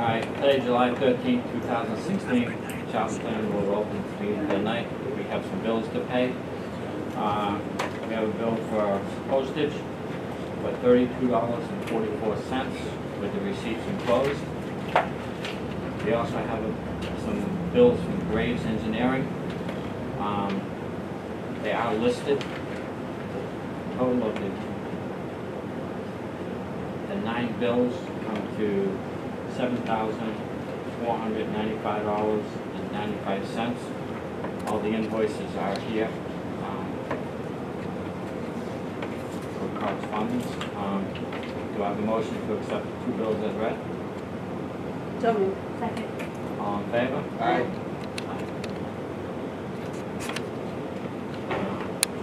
Alright, today, July 13th, 2016, Charles Planning Board open meeting tonight. We have some bills to pay. We have a bill for postage for $32.44 with the receipts enclosed. We also have some bills from Graves Engineering. They are listed. Total of the 9 bills come to $7,495.95. All the invoices are here for correspondence. Do I have a motion to accept the 2 bills as read? So moved. Second. All in favor? Aye.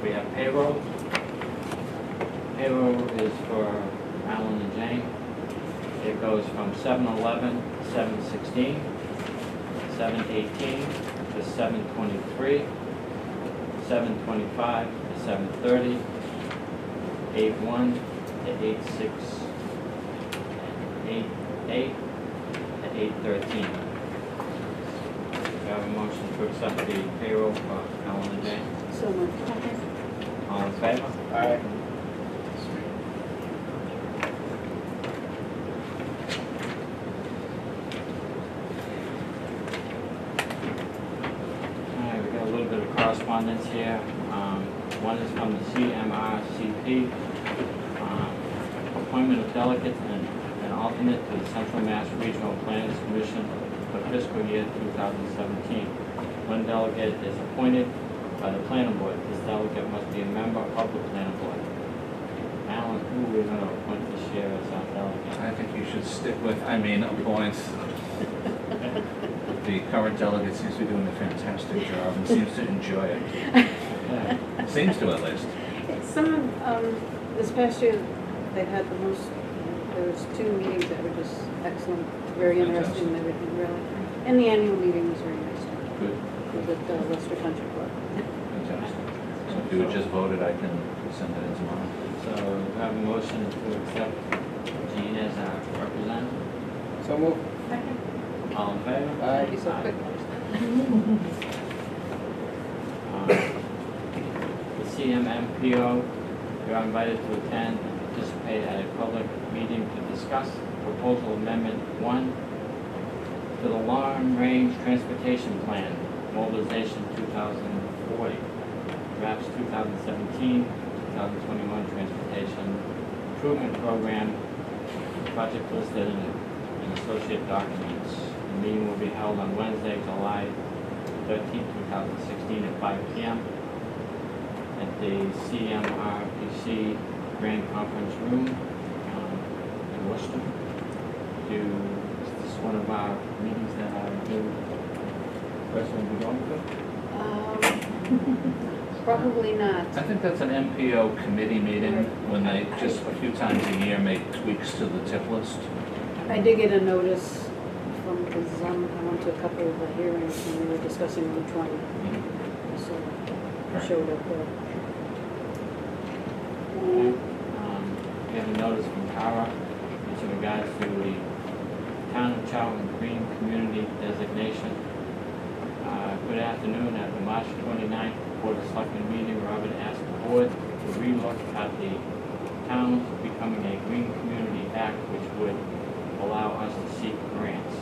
We have payroll. Payroll is for Alan and Jane. It goes from 7/11 to 7/16, 7/18 to 7/23, 7/25 to 7/30, 8/1 to 8/6, and 8/8 to 8/13. Do I have a motion to accept the payroll for Alan and Jane? So moved. Second. All in favor? Aye. Alright, we got a little bit of correspondence here. One is from the CMRCP, appointment of delegates and an alternate to the Central Mass Regional Planners Commission for fiscal year 2017. One delegate is appointed by the planning board. This delegate must be a member of the planning board. Alan, who are we going to appoint this year as our delegate? I think you should stick with, appoint. The current delegate seems to be doing a fantastic job and seems to enjoy it. Okay. Seems to, at least. Some of, this past year, they've had the most, there was 2 meetings that were just excellent, very interesting and everything, really. And the annual meeting was very nice, Good, with the Leicester Country Club. fantastic. So if you had just voted, I can send it in tomorrow. So we have a motion to accept Jean as our representative. So moved. Second. All in favor? Aye. Be so quick. The CMMPO, you are invited to attend and participate at a public meeting to discuss proposal amendment 1 to the Long Range Transportation Plan, Mobilization 2040, drafts 2017, 2021 Transportation Improvement Program, project listed in associate documents. The meeting will be held on Wednesday, July 13, 2016 at 5 p.m. at the CMRPC Grand Conference Room in Worcester. Is this one of our meetings that our new person will be going to? Probably not. I think that's an MPO committee meeting when they just a few times a year make tweaks to the tip list. I did get a notice from, because I went to a couple of the hearings and we were discussing which one, so I showed up there. We have a notice from Tara, which in regards to the Town of Charlton Green Community designation. Good afternoon. At the March 29th Board of Selectmen meeting, Robert asked the board to relook at the town's becoming a Green Community Act, which would allow us to seek grants.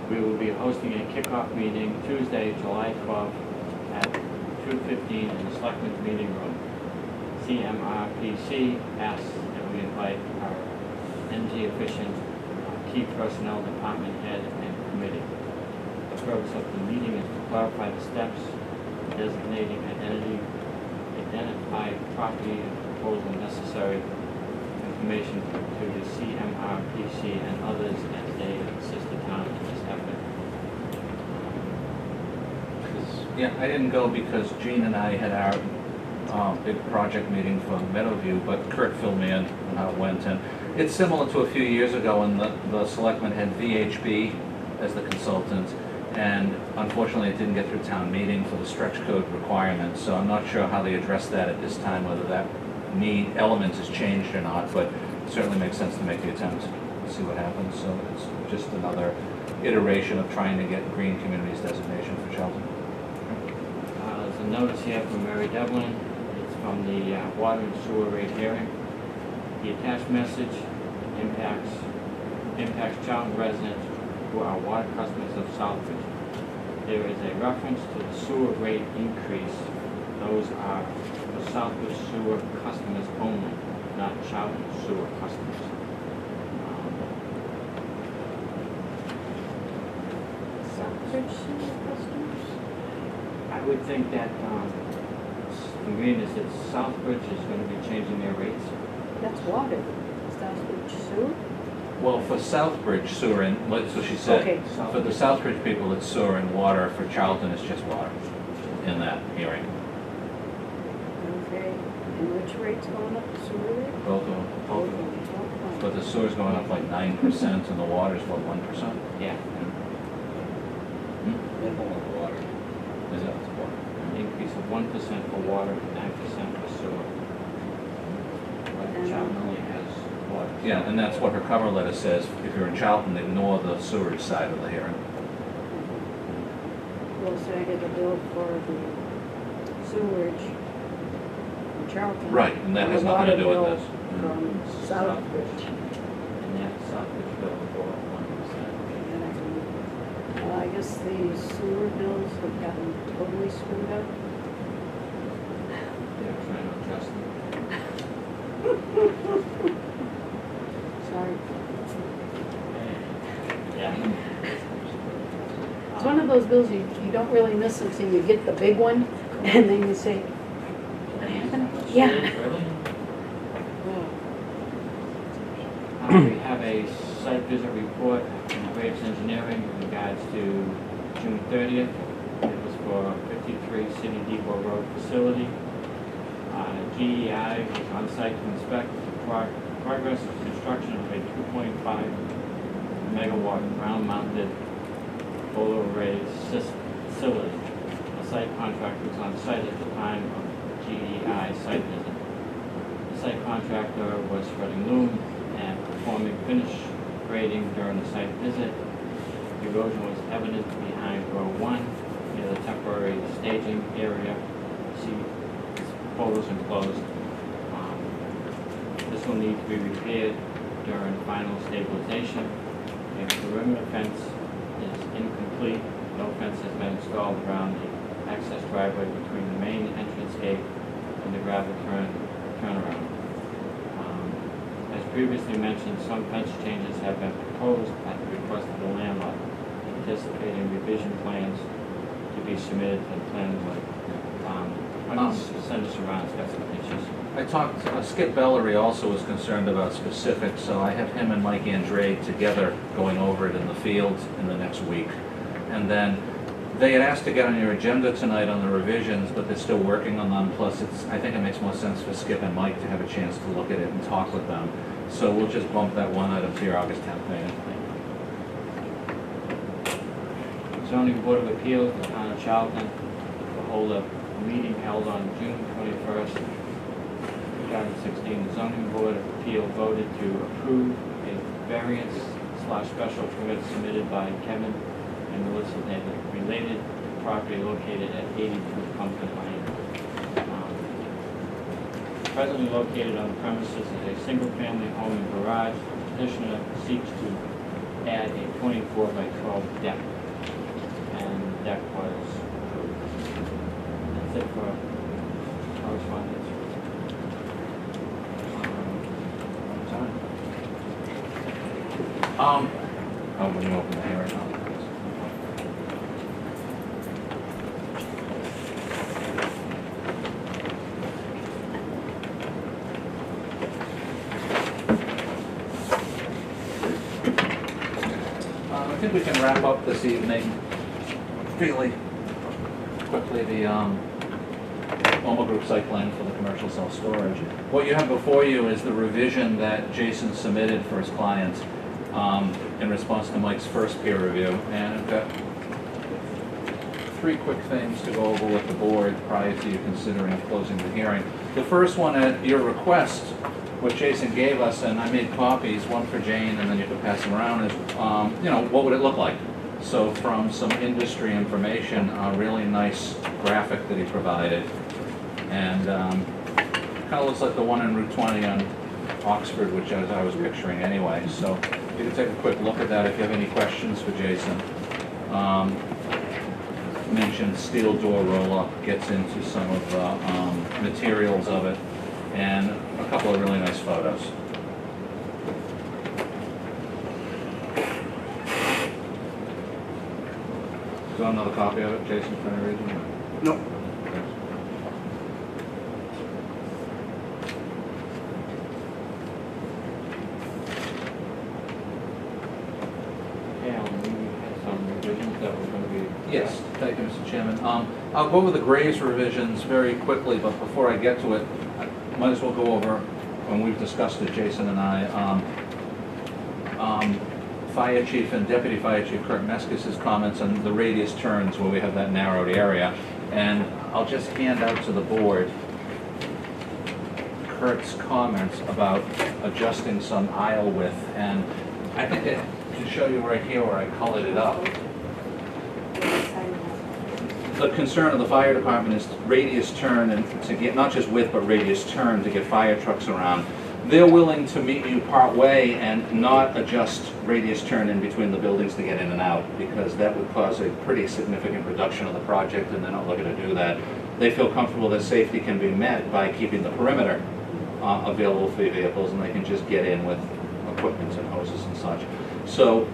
We will be hosting a kickoff meeting Tuesday, July 12th at 2:15 in the Selectmen's meeting room. CMRPC asks that we invite our energy efficient key personnel department head and committee. The purpose of the meeting is to clarify the steps designating identified property and proposal necessary information to the CMRPC and others as they assist the town in this effort. Yeah, I didn't go because Gene and I had our big project meeting for Meadowview, but Kurt filled me in on how it went. And it's similar to a few years ago when the selectmen had VHB as the consultant. And unfortunately, it didn't get through town meeting for the stretch code requirements. So I'm not sure how they address that at this time, whether that element has changed or not, but it certainly makes sense to make the attempt. and see what happens. So it's just another iteration of trying to get green communities designation for Charlton. There's a notice here from Mary Devlin. It's from the water and sewer rate hearing. The attached message impacts Charlton residents who are water customers of Southbridge. There is a reference to the sewer rate increase. Those are for Southbridge sewer customers only, not Charlton sewer customers. Southbridge sewer customers? I would think that, the green is that Southbridge is going to be changing their rates. That's water. Southbridge sewer? Well, for Southbridge sewer and, so she said, Okay. for the Southbridge people, it's sewer and water. For Charlton, it's just water in that hearing. Okay. And which rate's going up, the sewer rate? Both of them. Both of them. Oh, But the sewer's going up like 9% and the water's what, 1%? Yeah, Minimal of water. Is it? an increase of 1% for water and 9% for sewer. But Charlton only has water. Yeah, and that's what her cover letter says. If you're in Charlton, ignore the sewerage side of the hearing. Well, so I get a bill for the sewerage in Charlton. Right, and that and has the nothing to do with water this. bill From Southbridge. And that Southbridge bill for 1%. And I can- Well, I guess the sewer bills have gotten totally screwed up. They're trying to adjust them. Sorry. Yeah. It's one of those bills you don't really miss until you get the big one, and then you say, what happened? Yeah. Really? We have a site visit report from Graves Engineering in regards to June 30th. It was for 53 City Depot Road facility. GEI was on site to inspect the progress of construction of a 2.5 megawatt ground-mounted solar array facility. The site contractor was on site at the time of GEI site visit. The site contractor was spreading loom and performing finish grading during the site visit. Erosion was evident behind row 1 near the temporary staging area. See photos enclosed. This will need to be repaired during final stabilization. A perimeter fence is incomplete. No fence has been installed around the access driveway between the main entrance gate and the gravel turnaround. As previously mentioned, some fence changes have been proposed at the request of the landlord, anticipating revision plans to be submitted to the planning board. Why don't you send us around, it's got some pictures. I talked, Skip Bellery also was concerned about specifics, so I have him and Mike Andre together going over it in the field in the next week. And then they had asked to get on your agenda tonight on the revisions, but they're still working on them. Plus, I think it makes more sense for Skip and Mike to have a chance to look at it and talk with them. So we'll just bump that one item to your August 10th meeting. Zoning Board of Appeals, the town of Charlton, will hold a meeting held on June 21st, 2016. The zoning board of appeal voted to approve a variance/special permit submitted by Kevin and Melissa David related to property located at 82 Pumpkin Lane. Presently located on the premises is a single-family home and garage. Petitioner seeks to add a 24 by 12 deck, and the deck was approved. That's it for correspondence. Oh, when you open the hearing. I think we can wrap up this evening fairly quickly. The Oma Group site plan for the commercial self-storage. What you have before you is the revision that Jason submitted for his client in response to Mike's first peer review. And I've got three quick things to go over with the board prior to you considering closing the hearing. The first one, at your request, what Jason gave us, and I made copies, one for Jane, and then you could pass them around, is, you know, what would it look like? So from some industry information, a really nice graphic that he provided. And kind of looks like the one in Route 20 on Oxford, which I was picturing anyway. So you can take a quick look at that if you have any questions for Jason. Mentioned steel door roll-up, gets into some of the materials of it, and a couple of really nice photos. Do you want another copy of it, Jason, for any reason? No. Okay. Yeah, we had some revisions that were gonna be. Yes, thank you, Mr. Chairman. I'll go over the Graves revisions very quickly, but before I get to it, I might as well go over, when we've discussed it, Jason and I, Fire Chief and Deputy Fire Chief Kurt Meskis' comments on the radius turns where we have that narrowed area. And I'll just hand out to the board Kurt's comments about adjusting some aisle width. And I think I can show you right here where I colored it up. The concern of the fire department is radius turn, and to get, not just width, but radius turn to get fire trucks around. They're willing to meet you part way and not adjust radius turn in between the buildings to get in and out, because that would cause a pretty significant reduction of the project, and they're not looking to do that. They feel comfortable that safety can be met by keeping the perimeter available for vehicles, and they can just get in with equipment and hoses and such. So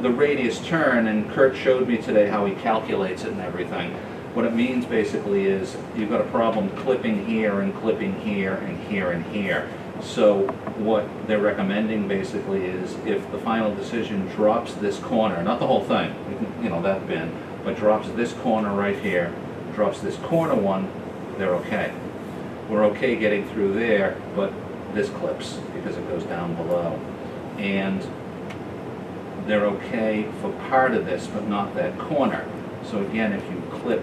the radius turn, and Kurt showed me today how he calculates it and everything. What it means basically is you've got a problem clipping here and clipping here and here and here. So what they're recommending basically is if the final decision drops this corner, not the whole thing, you know, that bin, but drops this corner right here, drops this corner one, they're okay. We're okay getting through there, but this clips because it goes down below. And they're okay for part of this, but not that corner. So again, if you clip,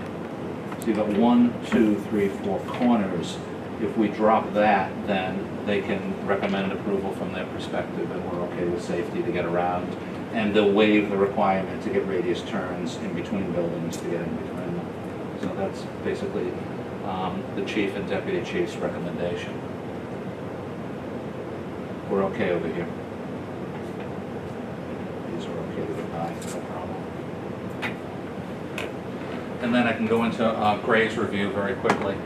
so you've got 1, 2, 3, 4 corners. If we drop that, then they can recommend approval from their perspective, and we're okay with safety to get around. And they'll waive the requirement to get radius turns in between buildings to get in between them. So that's basically the chief and deputy chief's recommendation. We're okay over here. These are okay to get by, no problem. And then I can go into Gray's review very quickly.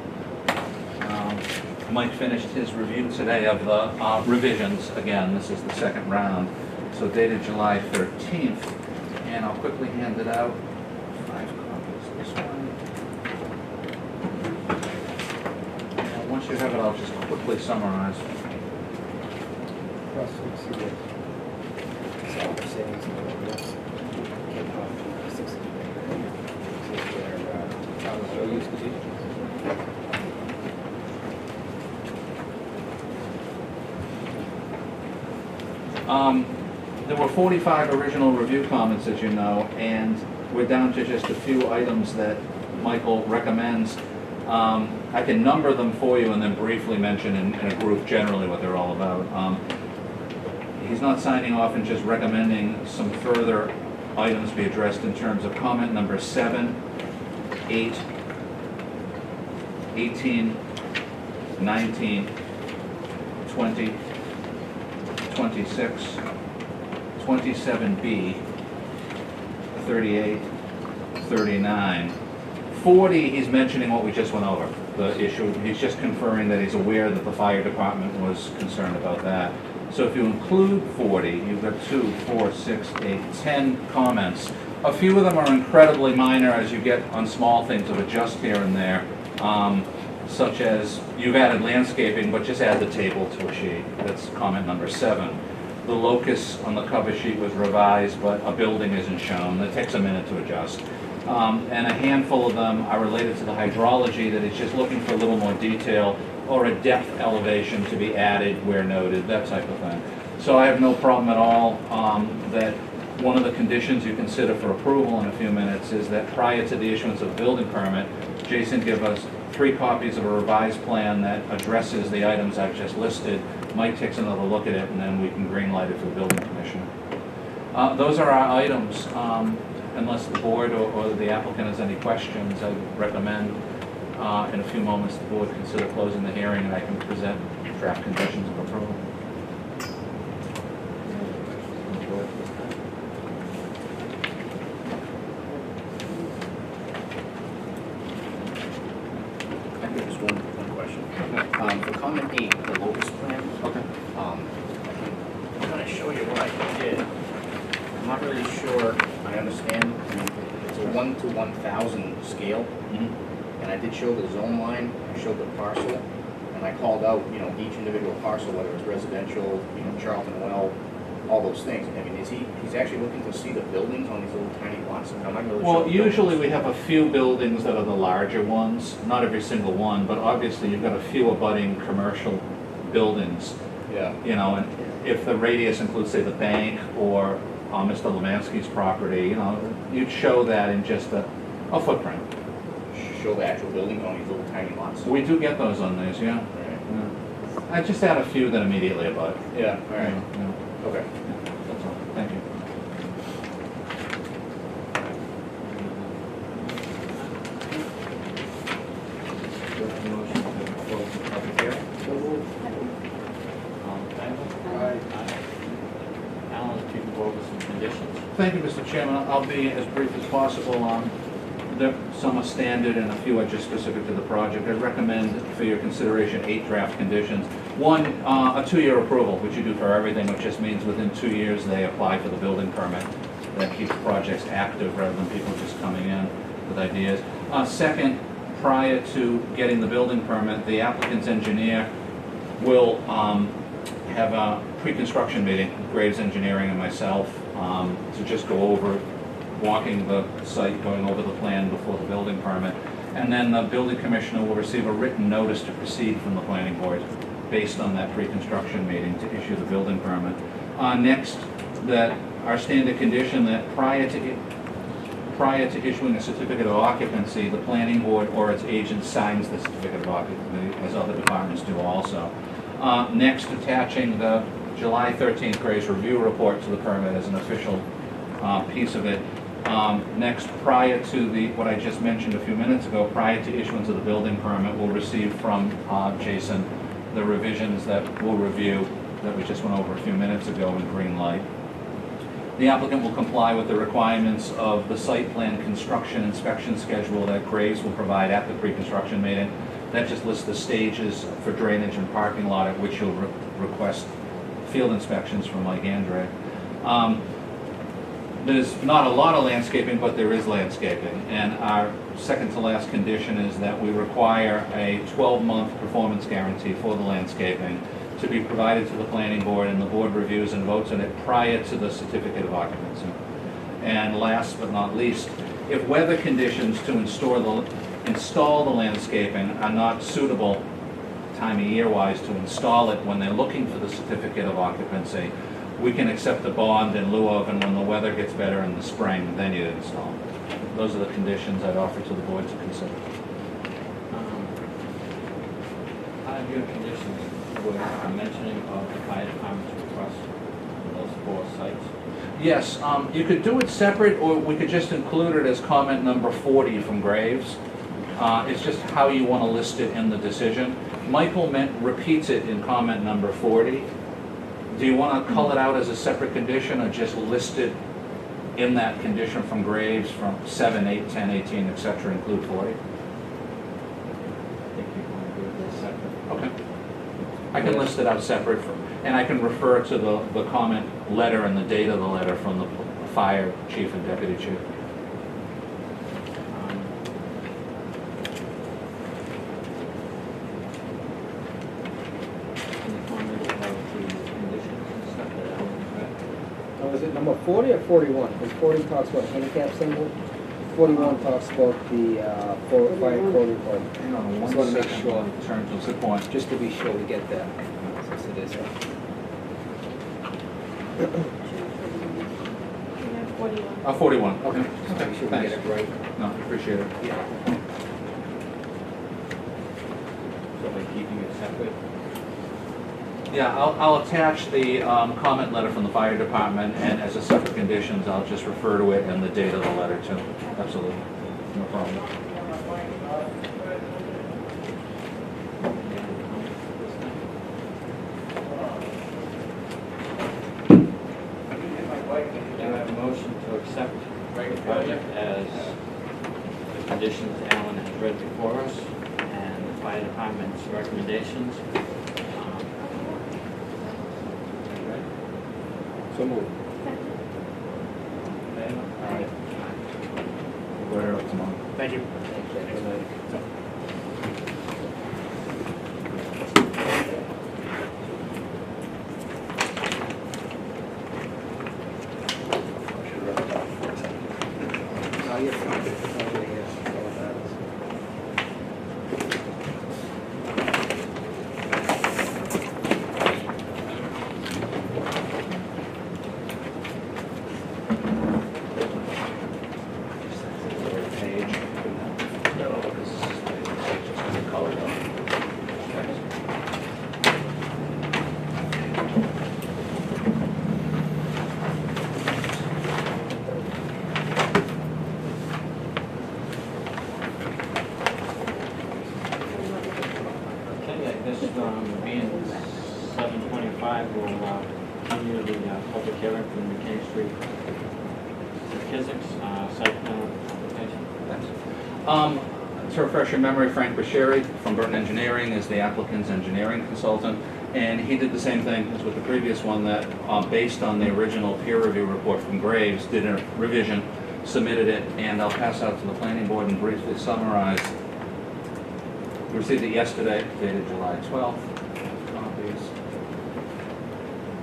Mike finished his review today of the revisions. Again, this is the second round, so dated July 13th, and I'll quickly hand it out. 5 copies, this one. And once you have it, I'll just quickly summarize. There were 45 original review comments, as you know, and we're down to just a few items that Michael recommends. I can number them for you and then briefly mention in a group generally what they're all about. He's not signing off and just recommending some further items be addressed in terms of comment number 7, 8, 18, 19, 20, 26, 27B, 38, 39. 40, he's mentioning what we just went over, the issue. He's just conferring that he's aware that the fire department was concerned about that. So if you include 40, you've got 2, 4, 6, 8, 10 comments. A few of them are incredibly minor as you get on small things of adjust here and there, such as you've added landscaping, but just add the table to a sheet. That's comment number 7. The locus on the cover sheet was revised, but a building isn't shown. That takes a minute to adjust. And a handful of them are related to the hydrology, that it's just looking for a little more detail or a depth elevation to be added where noted, that type of thing. So I have no problem at all that one of the conditions you consider for approval in a few minutes is that prior to the issuance of the building permit, Jason give us 3 copies of a revised plan that addresses the items I've just listed. Mike takes another look at it, and then we can green light it for the building commissioner. Those are our items. Unless the board or the applicant has any questions, I recommend in a few moments the board consider closing the hearing, and I can present draft conditions of approval. I think there's one question. For comment 8, the locus plan, Okay. I'm going to show you what I did. I'm not really sure I understand. I mean, it's a 1 to 1,000 scale, and I did show the zone line, I showed the parcel, and I called out, each individual parcel, whether it's residential, Charlton Well, all those things. I mean, he's actually looking to see the buildings on these little tiny lots? I'm not really sure. Well, usually we have a few buildings that are the larger ones, not every single one, but obviously you've got a few abutting commercial buildings, Yeah. and if the radius includes, say, the bank or Mr. Lemansky's property, you'd show that in just a footprint. Show the actual building on these little tiny lots? We do get those on these, yeah. Right. I just add a few that immediately abut. Yeah, all right. Yeah, Okay. that's all. Thank you. Motion to close the public hearing. All in favor? Aye. Alan, if you can go over some conditions. Thank you, Mr. Chairman. I'll be as brief as possible. Some are standard and a few are just specific to the project. I recommend for your consideration 8 draft conditions. One, a 2-year approval, which you do for everything, which just means within 2 years they apply for the building permit. That keeps projects active rather than people just coming in with ideas. Second, prior to getting the building permit, the applicant's engineer will have a pre-construction meeting with Graves Engineering and myself to just go over walking the site, going over the plan before the building permit. And then the building commissioner will receive a written notice to proceed from the planning board based on that pre-construction meeting to issue the building permit. Next, that our standard condition that prior to issuing a certificate of occupancy, the planning board or its agent signs the certificate of occupancy, as other departments do also. Next, attaching the July 13th Graves review report to the permit as an official piece of it. Next, prior to what I just mentioned a few minutes ago, prior to issuance of the building permit, we'll receive from Jason the revisions that we'll review that we just went over a few minutes ago in green light. The applicant will comply with the requirements of the site plan construction inspection schedule that Graves will provide at the pre-construction meeting. That just lists the stages for drainage and parking lot at which you'll request field inspections from Mike Andre. There's not a lot of landscaping, but there is landscaping. And our second to last condition is that we require a 12-month performance guarantee for the landscaping to be provided to the planning board, and the board reviews and votes on it prior to the certificate of occupancy. And last but not least, if weather conditions to install the landscaping are not suitable time of year wise to install it when they're looking for the certificate of occupancy, we can accept a bond in lieu of, and when the weather gets better in the spring, then you'd install. Those are the conditions I'd offer to the board to consider. Part of your conditions was a mentioning of the fire department's request for those 4 sites. Yes, you could do it separate, or we could just include it as comment number 40 from Graves. It's just how you want to list it in the decision. Michael repeats it in comment number 40. Do you want to call it out as a separate condition, or just list it in that condition from Graves from 7, 8, 10, 18, et cetera, include 40? I think you want to do it separate. Okay. I can list it out separate, and I can refer to the comment letter and the date of the letter from the fire chief and deputy chief. Any comments about the conditions and stuff that Alan read? Now, is it number 40 or 41? Because 40 talks about handicap symbol, 41 talks about the fire code requirement. Hang on Just wanna make sure. In terms of good point. Just to be sure we get that. Since it is, Yeah, 41. 41, okay. just make sure we get Thanks. it right. No, appreciate it. Yeah. by keeping it separate? Yeah, I'll attach the comment letter from the fire department, and as a separate conditions, I'll just refer to it and the date of the letter too. Absolutely, no problem. Do I have a motion to accept the project as the conditions Alan has read before us and the fire department's recommendations? So moved. All right. We'll go up tomorrow. Thank you. Good night. Oh, you're fine. Oh, yeah, all of that is- Page. No, this is just the color. Okay, I guess being 7:25, we'll continue the public hearing for the McKay Street Physics site plan application. To refresh your memory, Frank Bashiri from Burton Engineering is the applicant's engineering consultant, and he did the same thing as with the previous one, that based on the original peer review report from Graves, did a revision, submitted it, and I'll pass out to the planning board and briefly summarize. We received it yesterday, dated July 12th. Copies.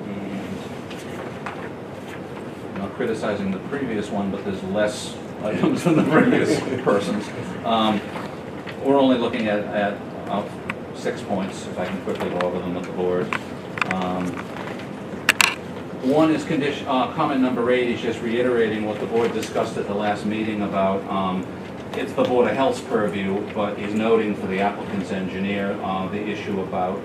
And I'm not criticizing the previous one, but there's less items than the previous person's. We're only looking at 6 points, if I can quickly go over them with the board. One is comment number 8 is just reiterating what the board discussed at the last meeting about, it's the Board of Health's purview, but he's noting for the applicant's engineer, the issue about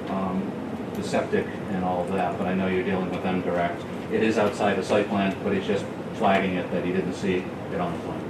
the septic and all of that, but I know you're dealing with them direct. It is outside the site plan, but he's just flagging it that he didn't see it on the plan.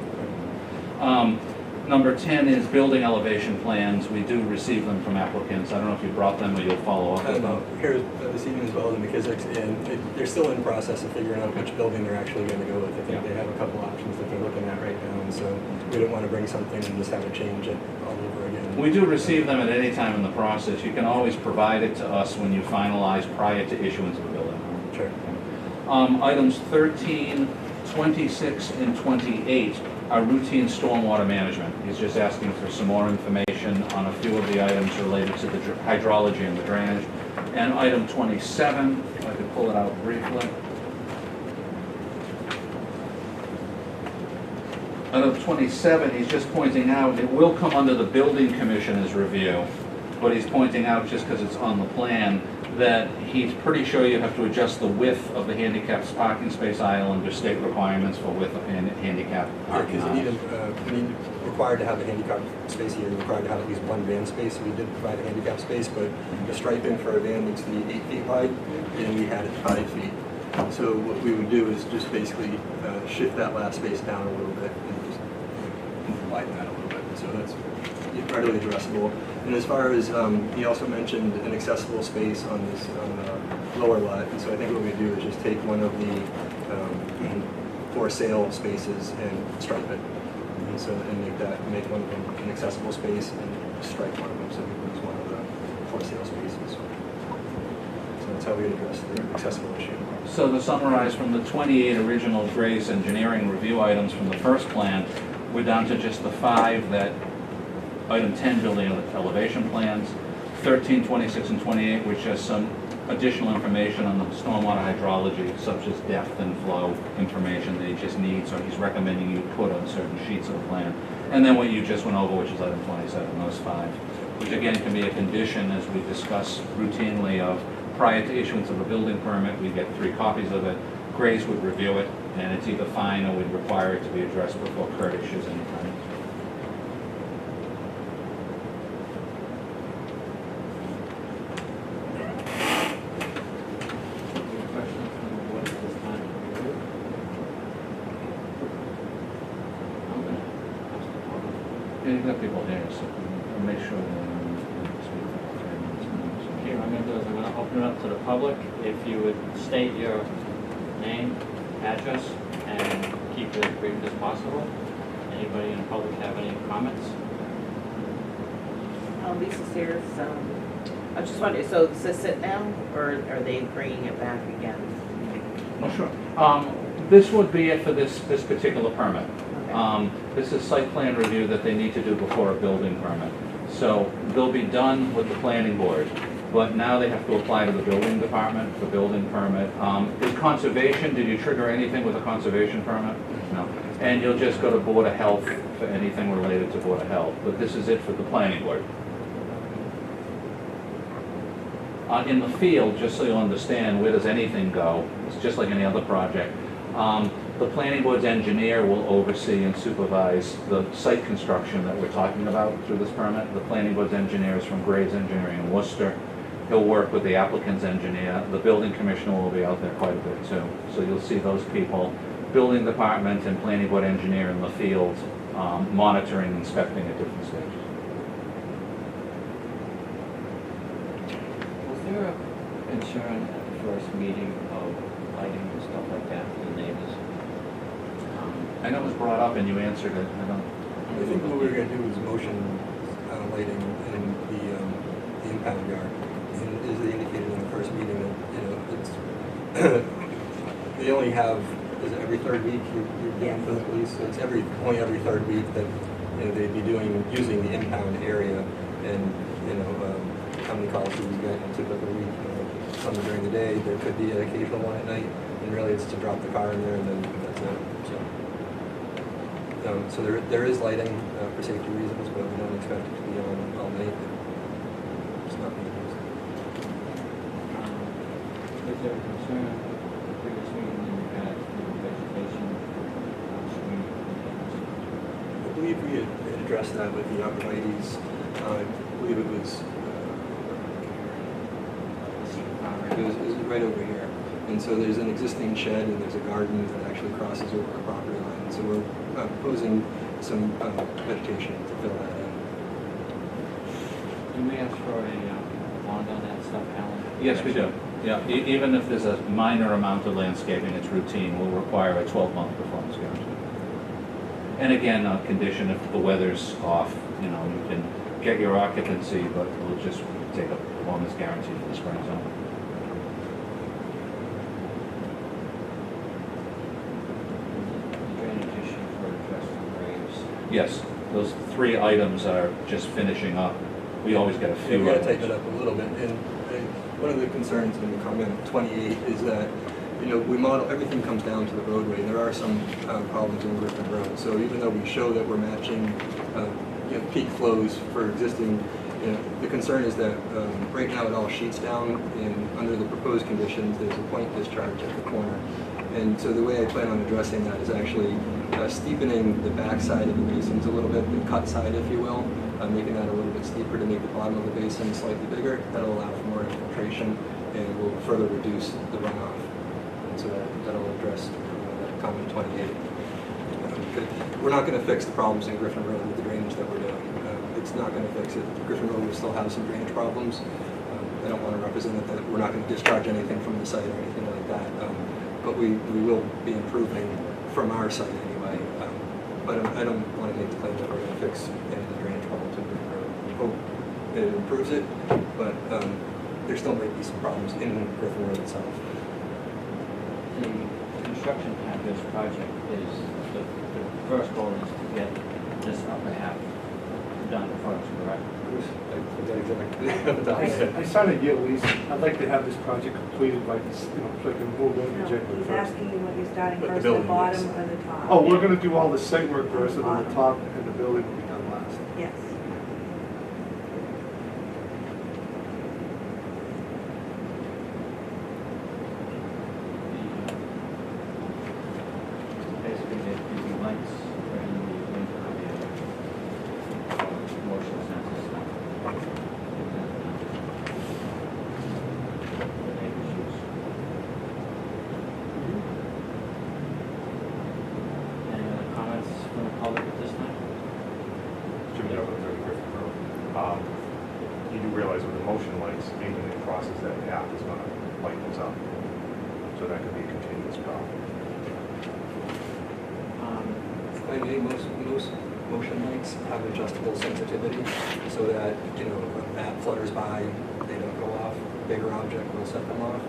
Number 10 is building elevation plans. We do receive them from applicants. I don't know if you brought them or you'll follow up with them. Here this evening as well as in McKissick's, and they're still in process of figuring out which building they're actually going to go with. I think they have a couple options that they're looking at right now, and so we don't want to bring something and just have it change it all over again. We do receive them at any time in the process. You can always provide it to us when you finalize prior to issuance of the building. Sure. Items 13, 26, and 28 are routine stormwater management. He's just asking for some more information on a few of the items related to the hydrology and the drainage. And item 27, if I could pull it out briefly. Item 27, he's just pointing out, it will come under the building commissioner's review, but he's pointing out, just because it's on the plan, that he's pretty sure you have to adjust the width of the handicapped parking space aisle under state requirements for width of handicapped parking Because you aisles. need required to have a handicap space here, you're required to have at least one van space. We did provide a handicap space, but the striping for a van needs to be 8 feet wide, and we had it 5 feet. So what we would do is just basically shift that last space down a little bit and just widen that a little bit. So that's readily addressable. And as far as, he also mentioned an accessible space on this, on the lower lot. And so I think what we do is just take one of the for sale spaces and stripe it. And so, and make one of them an accessible space and strike one of them so we lose one of the for sale spaces. So that's how we address the accessible issue. So to summarize, from the 28 original Graves Engineering review items from the first plan, we're down to just the 5 that, item 10, building elevation plans, 13, 26, and 28, which has some additional information on the stormwater hydrology, such as depth and flow information that he just needs, or he's recommending you put on certain sheets of the plan. And then what you just went over, which is item 27, those 5, which again can be a condition, as we discuss routinely, of prior to issuance of a building permit, we get 3 copies of it. Graves would review it, and it's either fine or we'd require it to be addressed before Kurt issues any permit. we've got people here, so we'll make sure that speak for 3 minutes. Okay, what I'm gonna do is I'm gonna open it up to the public. If you would state your name, address, and keep it as brief as possible. Anybody in the public have any comments? Lisa Sears, I just wondering, so does this sit now, or are they bringing it back again? Oh, sure. This would be it for this particular permit. Okay. This is site plan review that they need to do before a building permit. So they'll be done with the planning board, but now they have to apply to the building department for building permit. Is conservation, did you trigger anything with a conservation permit? No. And you'll just go to Board of Health for anything related to Board of Health, but this is it for the planning board. In the field, just so you'll understand, where does anything go? It's just like any other project. The planning board's engineer will oversee and supervise the site construction that we're talking about through this permit. The planning board's engineer is from Graves Engineering in Worcester. He'll work with the applicant's engineer. The building commissioner will be out there quite a bit too. So you'll see those people, building department and planning board engineer in the field, monitoring, inspecting at different stages. Was there a concern at the first meeting of lighting and stuff like that for the neighbors? I know it was brought up and you answered it. I don't. I think what we were gonna do was motion lighting in the impound yard. And as they indicated in the first meeting, that, you know, it's, they only have, is it every third week you're doing for the police? So it's only every third week that, you know, they'd be using the impound area. And, you know, how many calls do we get in a typical week? You know, some during the day, there could be an occasional one at night, and really it's to drop the car in there and then that's it, so. So there is lighting for safety reasons, but we don't expect it to be on all night. It's not being used. Was there a concern at the previous meeting when you had vegetation screening? I believe we had addressed that with the arborvitae's. I believe it was right over here. And so there's an existing shed and there's a garden that actually crosses over our property line. So we're proposing some vegetation to fill that in. Do we ask for a bond on that stuff, Alan? Yes, we do. Yeah, even if there's a minor amount of landscaping, it's routine, we'll require a 12-month performance guarantee. And again, a condition if the weather's off, you know, you can get your occupancy, but we'll just take a performance guarantee for the spring zone. The drainage issue for addressing graves. Yes, those 3 items are just finishing up. We always get a few. We gotta items. tighten it up a little bit. And one of the concerns in comment 28 is that, you know, we model, everything comes down to the roadway. There are some problems in Griffin Road. So even though we show that we're matching, you know, peak flows for existing, you know, the concern is that right now it all sheets down, and under the proposed conditions, there's a point discharge at the corner. And so the way I plan on addressing that is actually steepening the back side of the basins a little bit, the cut side, if you will, making that a little bit steeper to make the bottom of the basin slightly bigger. That'll allow for more infiltration and will further reduce the runoff. And so that'll address that comment 28. We're not going to fix the problems in Griffin Road with the drainage that we're doing. It's not going to fix it. Griffin Road will still have some drainage problems. I don't want to represent it that we're not going to discharge anything from the site or anything like that. But we will be improving from our site anyway. But I don't want to make the claim that we're going to fix any of the drainage problems in Griffin Road. We hope that it improves it, but there still might be some problems in Griffin Road itself. The construction plan of this project is, the first goal is to get this upper half done first, correct? I forget exactly. I signed a year lease. I'd like to have this project completed by this, you know, so I can move in No, January he's 1st. asking you whether you're starting But the first at the building bottom is- or the top. Oh, we're gonna do all the site work first, and then the top and the building will be done last. Yes. Basically, the lengths for any of the length of the motion sensors. The neighbors use. Any other comments from the public at this time? motion lights, anything that crosses that path is gonna light those up. So that could be a continuous problem. I mean, most motion lights have adjustable sensitivity so that, you know, if a bat flutters by, they don't go off. A bigger object will set them off.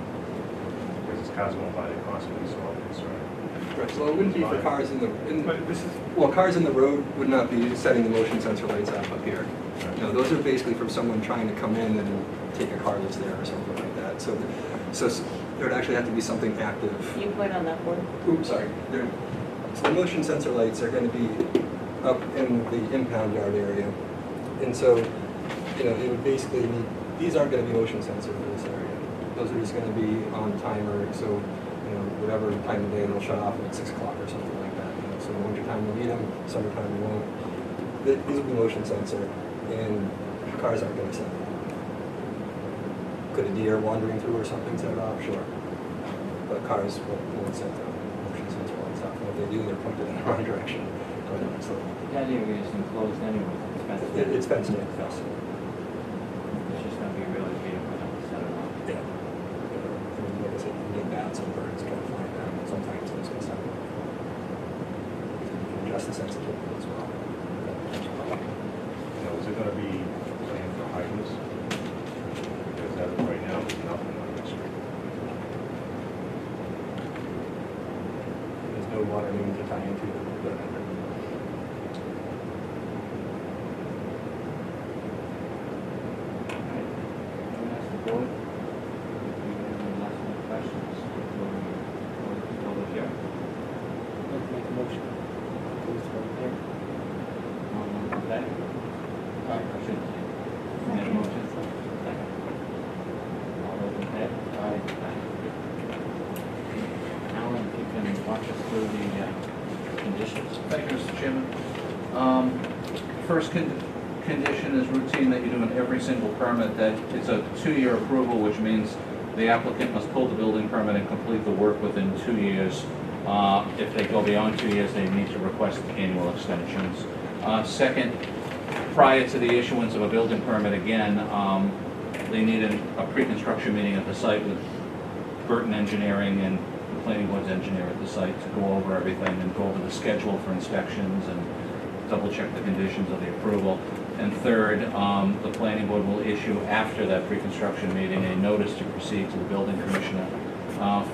Because it's cars going by, they constantly, so I'm concerned. Right, so it wouldn't be for cars But this is, well, cars in the road would not be setting the motion sensor lights up here. No, those are basically from someone trying to come in and take a car that's there or something like that. So there would actually have to be something active. Can you point on that board? Oops, sorry. So the motion sensor lights are going to be up in the impound yard area. And so, you know, it would basically need, these aren't going to be motion sensor for this area. Those are just going to be on timer, so, you know, whatever time of day they'll shut off at 6 o'clock or something like that. You know, so wintertime you'll need them, summertime you won't. These will be motion sensor, and cars aren't going to set them off. Could a deer wandering through or something set it off? Sure. But cars won't set the motion sensor lights off. And if they do, they're pointed in the wrong direction. So That area is enclosed anyway, it's fenced in. it's fenced in. So, Yes. it's just gonna be really vehicle to set it up. Yeah. Like I said, you get bats and birds kind of flying around, and sometimes those can sound. You can adjust the sensitivity as well. you know, is it gonna be planned for hydrants? Because as of right now, there's nothing on the street. There's no water main to tie into. Alright, I'm gonna ask the board, if you have any last minute questions before we close the public hearing. I'd like to make a motion. Close the public hearing. All those in favor? I should say. Make a motion. Second. All those in favor? Aye. Alan, if you can walk us through the conditions. Thank you, Mr. Chairman. First condition is routine that you do in every single permit, that it's a 2-year approval, which means the applicant must pull the building permit and complete the work within 2 years. If they go beyond 2 years, they need to request annual extensions. Second, prior to the issuance of a building permit, again, they need a pre-construction meeting at the site with Burton Engineering and the planning board's engineer at the site to go over everything and go over the schedule for inspections and double check the conditions of the approval. And third, the planning board will issue after that pre-construction meeting a notice to proceed to the building commissioner.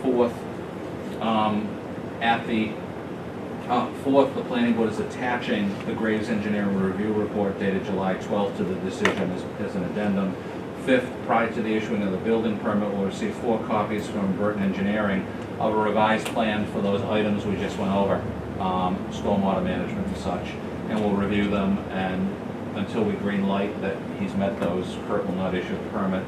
Fourth, the planning board is attaching the Graves Engineering Review Report dated July 12th to the decision as an addendum. Fifth, prior to the issuing of the building permit, we'll receive 4 copies from Burton Engineering of a revised plan for those items we just went over, stormwater management and such, and we'll review them, and until we green light that he's met those, Kurt will not issue the permit.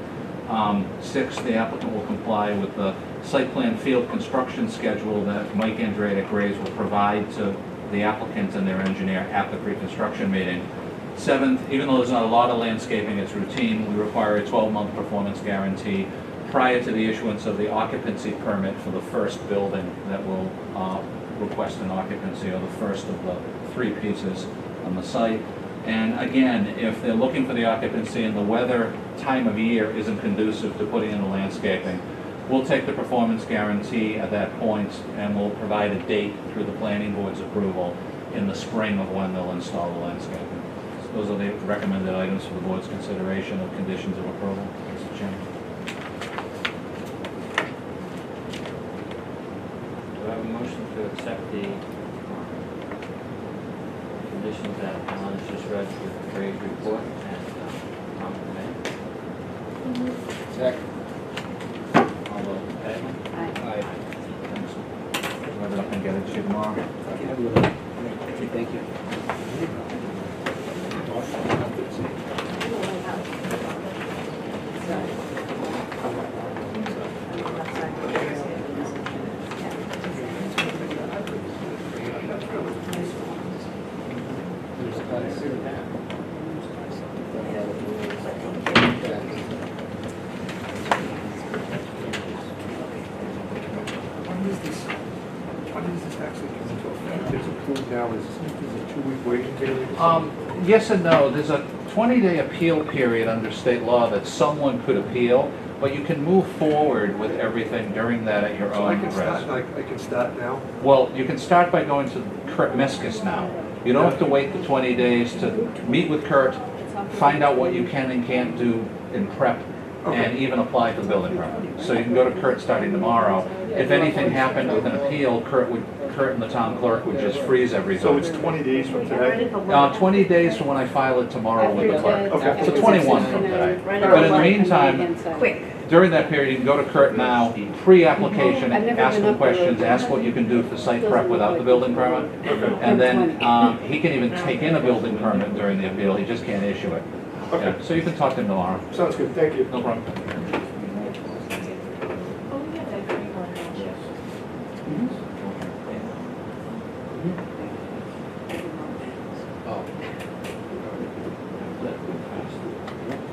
Sixth, the applicant will comply with the site plan field construction schedule that Mike Andrade at Graves will provide to the applicant and their engineer at the pre-construction meeting. Seventh, even though there's not a lot of landscaping, it's routine, we require a 12-month performance guarantee prior to the issuance of the occupancy permit for the first building that will request an occupancy, or the first of the 3 pieces on the site. And again, if they're looking for the occupancy and the weather time of year isn't conducive to putting in the landscaping, we'll take the performance guarantee at that point, and we'll provide a date through the planning board's approval in the spring of when they'll install the landscaping. So those are the recommended items for the board's consideration of conditions of approval, Mr. Chairman. Do I have a motion to accept the conditions that Alan has just read with the Graves report and comment made? Second. All those in favor? Aye. Thanks. Write it up and get it to you tomorrow. Thank you. When does this actually come into effect? It's approved now, is a 2-week waiting period? Yes and no. There's a 20-day appeal period under state law that someone could appeal, but you can move forward with everything during that at your So I own can start, risk. I can start now? Well, you can start by going to Kurt Miskus now. You don't have to wait the 20 days to meet with Kurt, find out what you can and can't do in prep, and even apply for the building permit. So you can go to Kurt starting tomorrow. If anything happened with an appeal, Kurt and the town clerk would just freeze everything. So it's 20 days from today? 20 days from when I file it tomorrow with the clerk. Okay. So 21 from today. But in the meantime, Quick. during that period, you can go to Kurt now, pre-application, I've never ask been him up the road. questions, ask what you can do for site prep without the building permit. And then he can even take in a building permit during the appeal, he just can't issue it. Okay. Yeah, so you can talk to him tomorrow, Sounds good, thank you. no problem.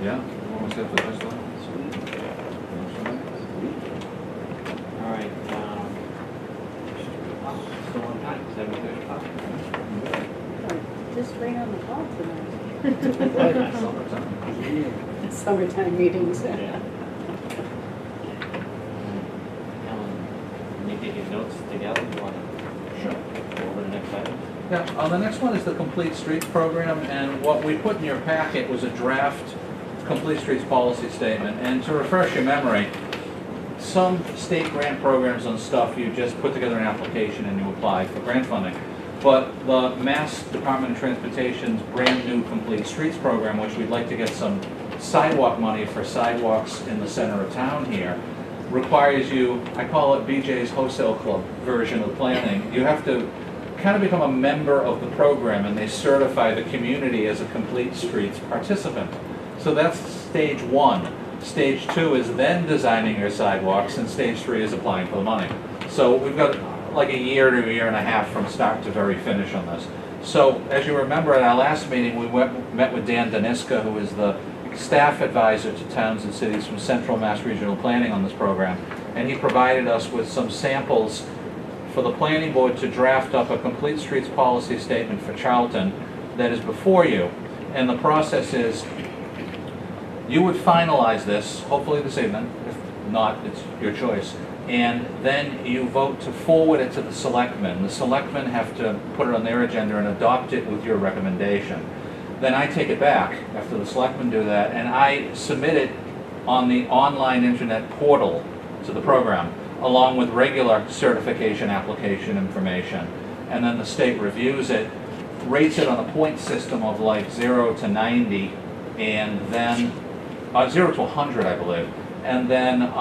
Yeah, almost there for the first one. All right, still on time, 7:35. Just rain on the ball tonight. Summertime. Summertime meetings. Yeah. Alan, you get your notes together, you want to Sure. go over the next item? Yeah, the next one is the Complete Streets Program, and what we put in your packet was a draft Complete Streets policy statement. And to refresh your memory, some state grant programs and stuff, you just put together an application and you apply for grant funding. But the Mass Department of Transportation's brand-new Complete Streets Program, which we'd like to get some sidewalk money for sidewalks in the center of town here, requires you, I call it BJ's Wholesale Club version of planning. You have to kind of become a member of the program, and they certify the community as a Complete Streets participant. So that's stage one. Stage two is then designing your sidewalks, and stage three is applying for the money. So we've got like a year to a year and a half from start to very finish on this. So as you remember at our last meeting, we met with Dan Daniska, who is the staff advisor to towns and cities from Central Mass Regional Planning on this program, and he provided us with some samples for the planning board to draft up a Complete Streets policy statement for Charlton that is before you. And the process is, you would finalize this, hopefully this evening. If not, it's your choice. And then you vote to forward it to the selectmen. The selectmen have to put it on their agenda and adopt it with your recommendation. Then I take it back after the selectmen do that, and I submit it on the online internet portal to the program, along with regular certification application information. And then the state reviews it, rates it on a point system of like 0 to 90, and then 0 to 100, I believe, and then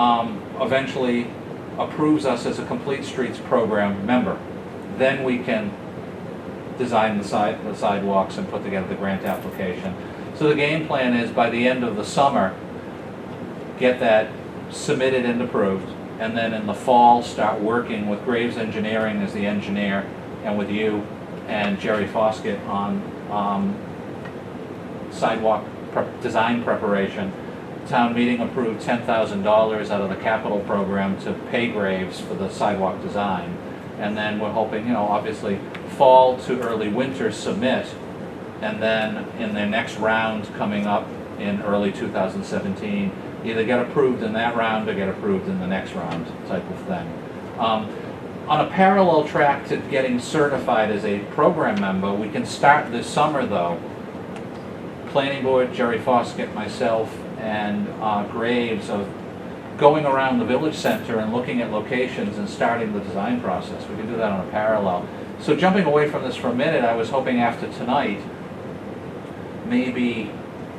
eventually approves us as a Complete Streets Program member. Then we can design the sidewalks and put together the grant application. So the game plan is, by the end of the summer, get that submitted and approved, and then in the fall start working with Graves Engineering as the engineer, and with you and Jerry Foskett on sidewalk design preparation. Town meeting approved $10,000 out of the capital program to pay Graves for the sidewalk design. And then we're hoping, obviously fall to early winter submit, and then in their next round coming up in early 2017, either get approved in that round or get approved in the next round type of thing. On a parallel track to getting certified as a program member, we can start this summer though. Planning board, Jerry Foskett, myself, and Graves of going around the village center and looking at locations and starting the design process. We can do that on a parallel. So jumping away from this for a minute, I was hoping after tonight, maybe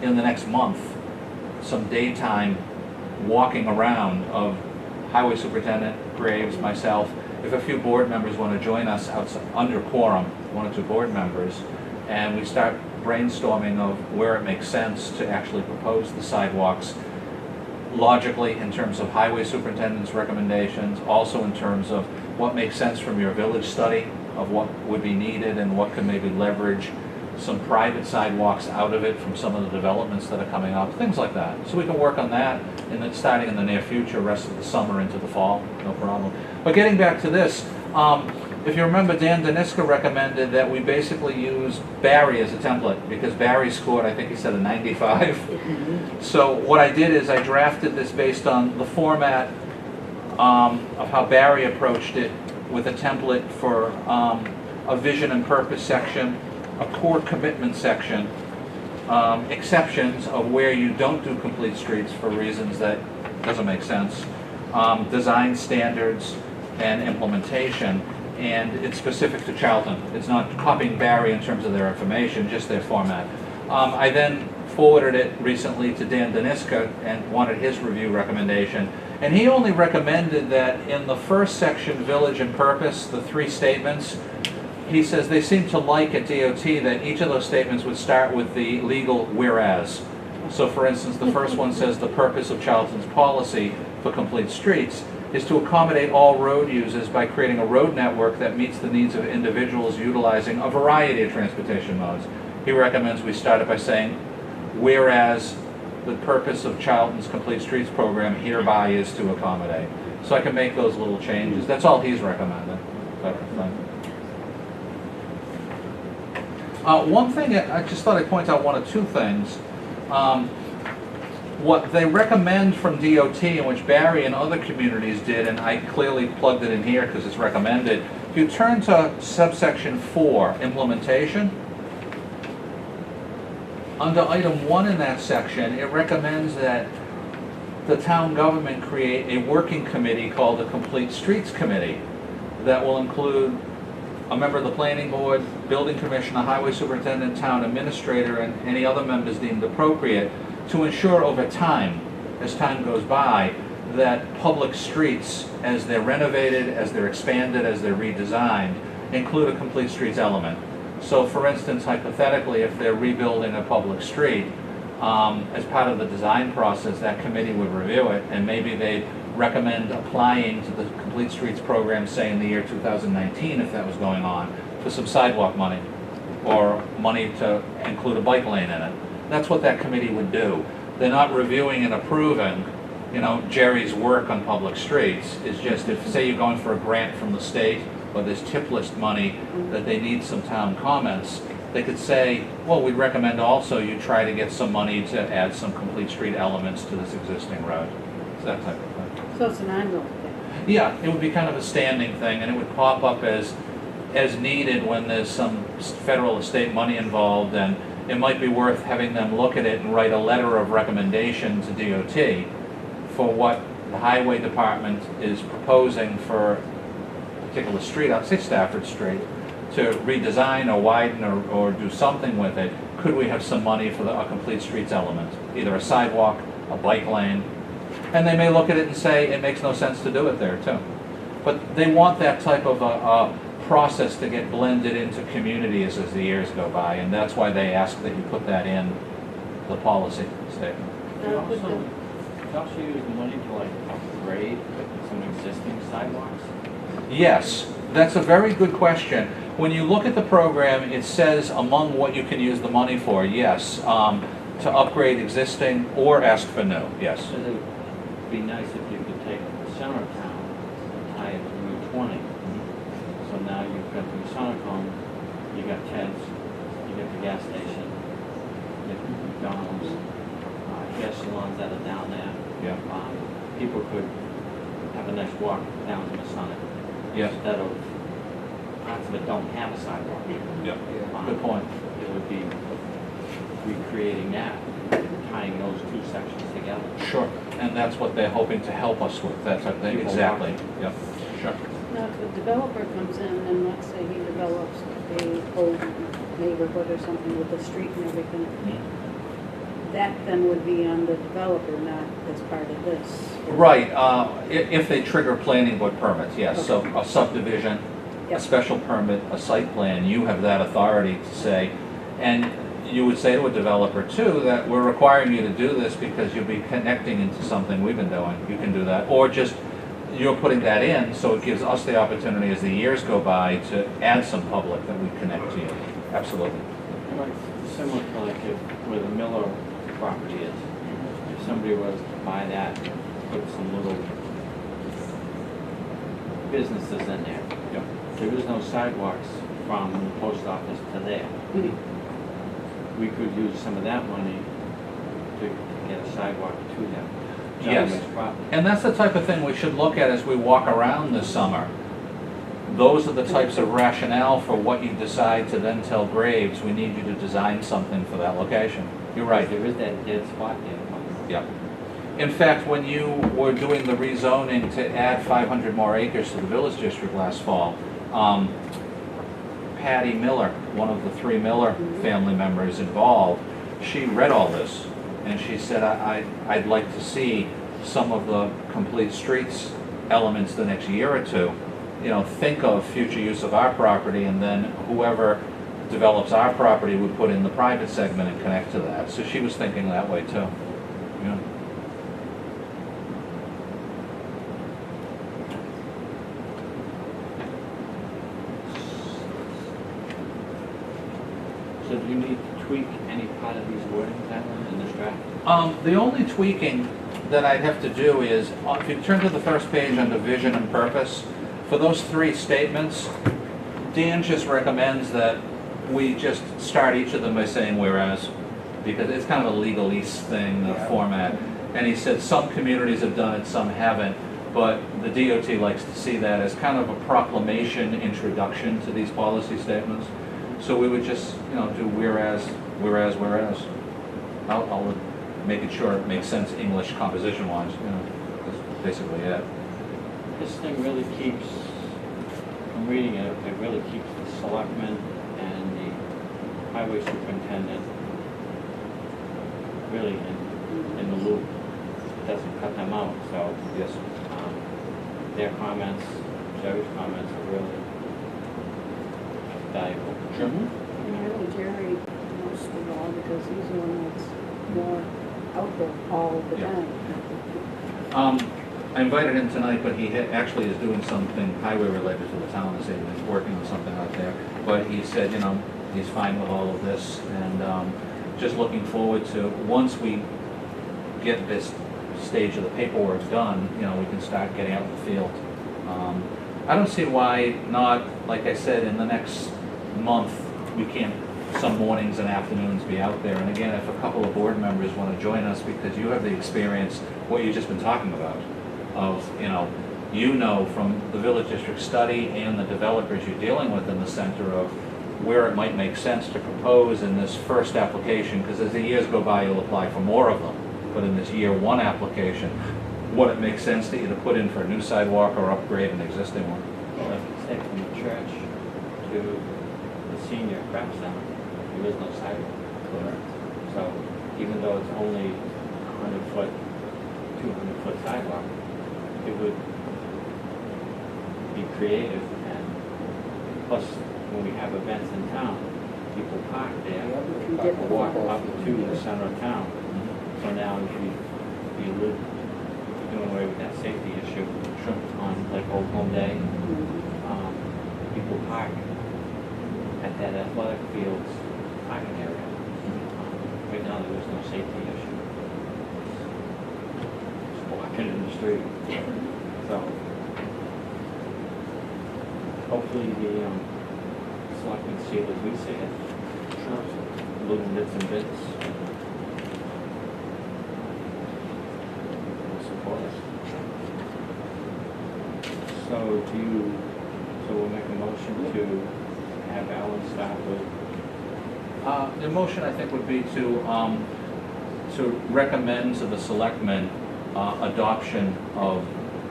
in the next month, some daytime walking around of Highway Superintendent, Graves, myself, if a few board members want to join us outside, under quorum, 1 or 2 board members, and we start brainstorming of where it makes sense to actually propose the sidewalks logically in terms of Highway Superintendent's recommendations, also in terms of what makes sense from your village study of what would be needed and what could maybe leverage some private sidewalks out of it from some of the developments that are coming up, things like that. So we can work on that starting in the near future, rest of the summer into the fall, no problem. But getting back to this, if you remember, Dan Deniska recommended that we basically use Barry as a template, because Barry scored, I think he said a 95. So what I did is I drafted this based on the format of how Barry approached it, with a template for a vision and purpose section, a core commitment section, exceptions of where you don't do complete streets for reasons that doesn't make sense, design standards and implementation, and it's specific to Charlton. It's not copying Barry in terms of their information, just their format. I then forwarded it recently to Dan Deniska and wanted his review recommendation. And he only recommended that in the first section, village and purpose, the 3 statements, he says they seem to like at DOT that each of those statements would start with the legal whereas. So for instance, the first one says the purpose of Charlton's policy for complete streets is to accommodate all road users by creating a road network that meets the needs of individuals utilizing a variety of transportation modes. He recommends we start it by saying, whereas the purpose of Charlton's Complete Streets program hereby is to accommodate. So I can make those little changes. That's all he's recommending. One thing, I just thought I'd point out 1 or 2 things. What they recommend from DOT, and which Barry and other communities did, and I clearly plugged it in here because it's recommended. If you turn to subsection 4, implementation, under item 1 in that section, it recommends that the town government create a working committee called the Complete Streets Committee that will include a member of the planning board, building commissioner, highway superintendent, town administrator, and any other members deemed appropriate, to ensure over time, as time goes by, that public streets, as they're renovated, as they're expanded, as they're redesigned, include a complete streets element. So for instance, hypothetically, if they're rebuilding a public street, as part of the design process, that committee would review it, and maybe they recommend applying to the Complete Streets program, say in the year 2019, if that was going on, for some sidewalk money, or money to include a bike lane in it. That's what that committee would do. They're not reviewing and approving, you know, Jerry's work on public streets. It's just if, say you're going for a grant from the state, or there's tip list money that they need some town comments, they could say, well, we'd recommend also you try to get some money to add some complete street elements to this existing road. It's that type of thing. So it's an ongoing thing. Yeah, it would be kind of a standing thing, and it would pop up as needed when there's some federal or state money involved, and it might be worth having them look at it and write a letter of recommendation to DOT for what the highway department is proposing for a particular street, I'd say Stafford Street, to redesign or widen or do something with it. Could we have some money for a complete streets element? Either a sidewalk, a bike lane, and they may look at it and say it makes no sense to do it there too. But they want that type of a process to get blended into communities as the years go by, and that's why they ask that you put that in the policy statement. You also use money to like upgrade some existing sidewalks? Yes, that's a very good question. When you look at the program, it says among what you can use the money for, yes, to upgrade existing or ask for new, yes. So it would be nice if you could take the center of town and tie it to Route 20. So now you've got the Sonocom, you got Ted's, you got the gas station, you got McDonald's, hair salons that are down there. Yeah. People could have a nice walk down to Masonic. Yes. Instead of, parts of it don't have a sidewalk. Yeah. Good point. It would be recreating that, tying those 2 sections together. Sure, and that's what they're hoping to help us with, that type of thing, People exactly. walking. Yep, sure. Now, if a developer comes in and let's say he develops a whole neighborhood or something with a street and everything, that then would be on the developer, not as part of this. Right, if they trigger planning board permits, yes, so a subdivision, a Yep. special permit, a site plan, you have that authority to say, and you would say to a developer too, that we're requiring you to do this because you'll be connecting into something we've been doing, you can do that, or just, you're putting that in, so it gives us the opportunity as the years go by to add some public that we connect to you, absolutely. Like, similar to like if, where the Miller property is. If somebody was to buy that, put some little businesses in there. Yep. There is no sidewalks from the post office to there. We could use some of that money to get a sidewalk to them. Yes. Gentleman's property. And that's the type of thing we should look at as we walk around this summer. Those are the types of rationale for what you decide to then tell Graves, we need you to design something for that location. You're right. There is that dead spot there. Yep. In fact, when you were doing the rezoning to add 500 more acres to the village district last fall, Patty Miller, one of the three Miller family members involved, she read all this and she said, I'd like to see some of the complete streets elements the next year or two. You know, think of future use of our property, and then whoever develops our property would put in the private segment and connect to that. So she was thinking that way too. Yeah. So do you need to tweak any part of these wordings, Alan, in this draft? The only tweaking that I'd have to do is, if you turn to the first page under vision and purpose, for those three statements, Dan just recommends that we just start each of them by saying whereas, because it's kind of a legalese thing, the format. And he said some communities have done it, some haven't, but the DOT likes to see that as kind of a proclamation introduction to these policy statements. So we would just, you know, do whereas, whereas, whereas. I'll make it sure it makes sense English composition-wise, you know, that's basically it. This thing really keeps, from reading it, it really keeps the selectmen and the highway superintendent really in the loop. It doesn't cut them out, so Yes. their comments, Jerry's comments are really valuable. Sure. I mean, I know Jerry most of all because he's the one that's more out there all the Yeah. time. I invited him tonight, but he actually is doing something highway related to the town this evening. He's working on something out there. But he said, you know, he's fine with all of this, and just looking forward to, once we get this stage of the paperwork done, you know, we can start getting out in the field. I don't see why not, like I said, in the next month, we can't, some mornings and afternoons, be out there. And again, if a couple of board members want to join us, because you have the experience, what you've just been talking about, of, you know from the village district study and the developers you're dealing with in the center of where it might make sense to propose in this first application, because as the years go by, you'll apply for more of them. But in this year one application, what it makes sense to either put in for a new sidewalk or upgrade an existing one. Well, like I said, from the church to the senior craft center, there is no sidewalk. Correct. So even though it's only 100-foot, 200-foot sidewalk, it would be creative, and plus, when we have events in town, people park there, You get the walk walk. up to the center of town. So now if you live, you're doing away with that safety issue on like Old Home Day, people park at that athletic field's parking area. Right now, there is no safety issue. Just walking in the street. So, hopefully the selectmen see it as we see it. Little bits and bits. We'll support it. So we'll make a motion to have Alan start with, The motion, I think, would be to recommend to the selectmen adoption of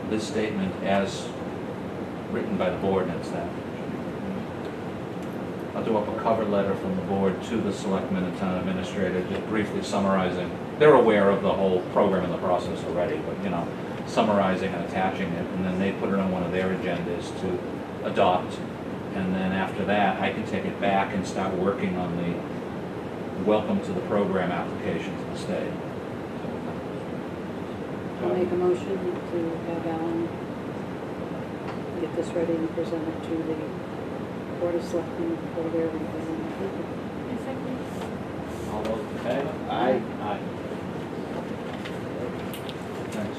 this statement as written by the board and staff. I'll do up a cover letter from the board to the selectmen and town administrator, just briefly summarizing. They're aware of the whole program and the process already, but, summarizing and attaching it, and then they put it on one of their agendas to adopt. And then after that, I can take it back and start working on the welcome to the program application to the state. I'll make a motion to have Alan get this ready and present it to the Board of Selectmen for their review. all those in favor? Aye. Aye. Thanks.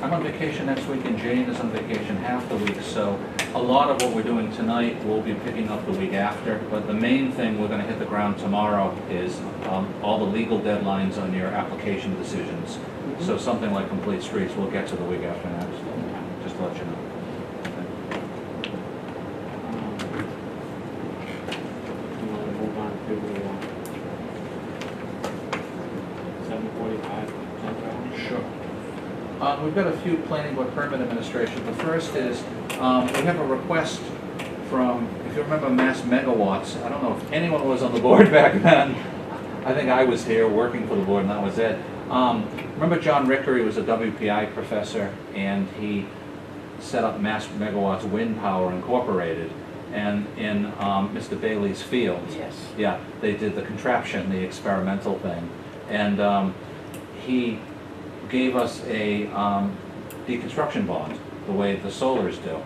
I'm on vacation next week and Jane is on vacation half the week, so a lot of what we're doing tonight we'll be picking up the week after. But the main thing we're gonna hit the ground tomorrow is all the legal deadlines on your application decisions. So something like Complete Streets we'll get to the week after next, just to let you know. You want to move on to 7:45 Central? Sure. We've got a few planning board permit administration. The first is, we have a request from, if you remember Mass Megawatts, I don't know if anyone was on the board back then. I think I was here working for the board and that was it. Remember John Ricker, he was a WPI professor and he set up Mass Megawatts Wind Power Incorporated. And in Mr. Bailey's field, Yes. yeah, they did the contraption, the experimental thing. And he gave us a deconstruction bond, the way the solars do,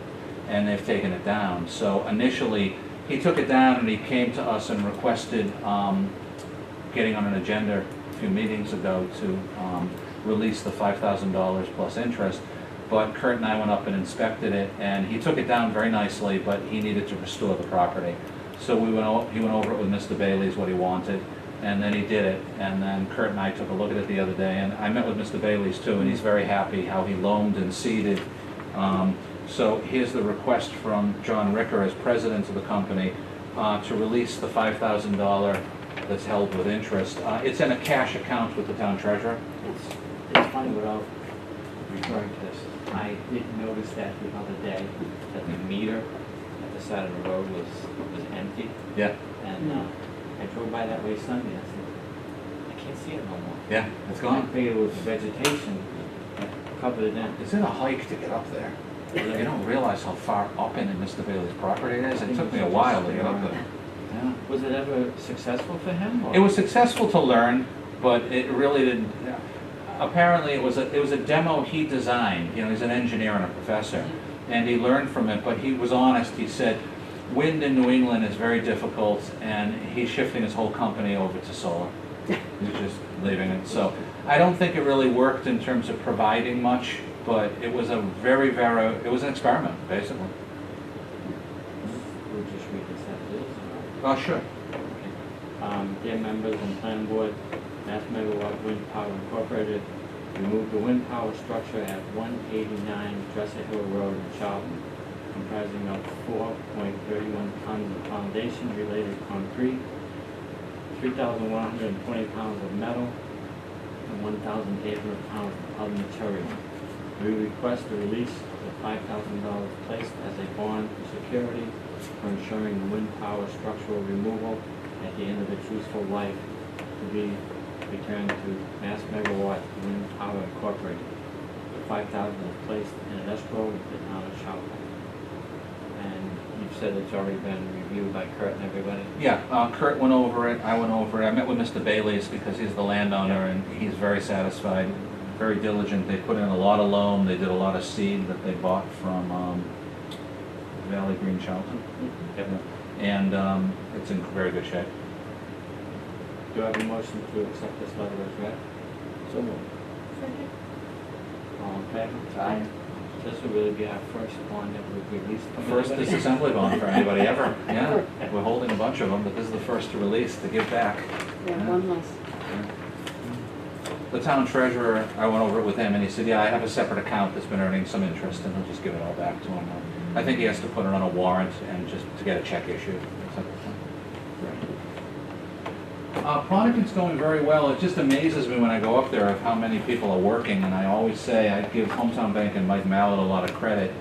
and they've taken it down. So initially, he took it down and he came to us and requested getting on an agenda a few meetings ago to release the $5,000 plus interest. But Kurt and I went up and inspected it, and he took it down very nicely, but he needed to restore the property. So he went over it with Mr. Bailey's, what he wanted, and then he did it. And then Kurt and I took a look at it the other day, and I met with Mr. Bailey's too, and he's very happy how he loamed and seeded. So here's the request from John Ricker as president of the company to release the $5,000 that's held with interest. It's in a cash account with the town treasurer. It's funny without referring to this. I did notice that the other day, that the meter at the side of the road was empty. Yeah. And I drove by that way Sunday, I said, I can't see it no more. Yeah, it's I gone. figured it was vegetation that covered it in. It's in a hike to get up there. You don't realize how far up into Mr. Bailey's property it is. It took me a while to get up there. Yeah. Was it ever successful for him? Or? It was successful to learn, but it really didn't. Apparently, it was a demo he designed. You know, he's an engineer and a professor, and he learned from it. But he was honest. He said, wind in New England is very difficult, and he's shifting his whole company over to solar. He's just leaving it. So I don't think it really worked in terms of providing much, but it was a it was an experiment, basically. We'll just read this as it is. Oh, sure. Dear members and planning board, Mass Megawatt Wind Power Incorporated removed the wind power structure at 189 Dresser Hill Road in Charlton, comprising of 4.31 tons of foundation-related concrete, 3,120 pounds of metal, and 1,800 pounds of other material. We request the release of the $5,000 placed as a bond for security for ensuring the wind power structural removal at the end of its useful life to be returned to Mass Megawatt Wind Power Incorporated. The $5,000 is placed in an escrow with the town of Charlton. And you've said it's already been reviewed by Kurt and everybody? Yeah, Kurt went over it, I went over it. I met with Mr. Bailey's because he's the landowner and he's very satisfied, very diligent. They put in a lot of loam, they did a lot of seed that they bought from Valley Green Charlton. Yep. And it's in very good shape. Do I have a motion to accept this letter as read? So moved. All in favor? Aye. This will really be our first bond that we've released. The first disassembly bond for anybody ever. Yeah, we're holding a bunch of them, but this is the first to release, to give back. Yeah, one less. The town treasurer, I went over it with him and he said, yeah, I have a separate account that's been earning some interest and he'll just give it all back to him. I think he has to put it on a warrant and just to get a check issued. Pronika's going very well. It just amazes me when I go up there of how many people are working, and I always say I give Hometown Bank and Mike Mallett a lot of credit.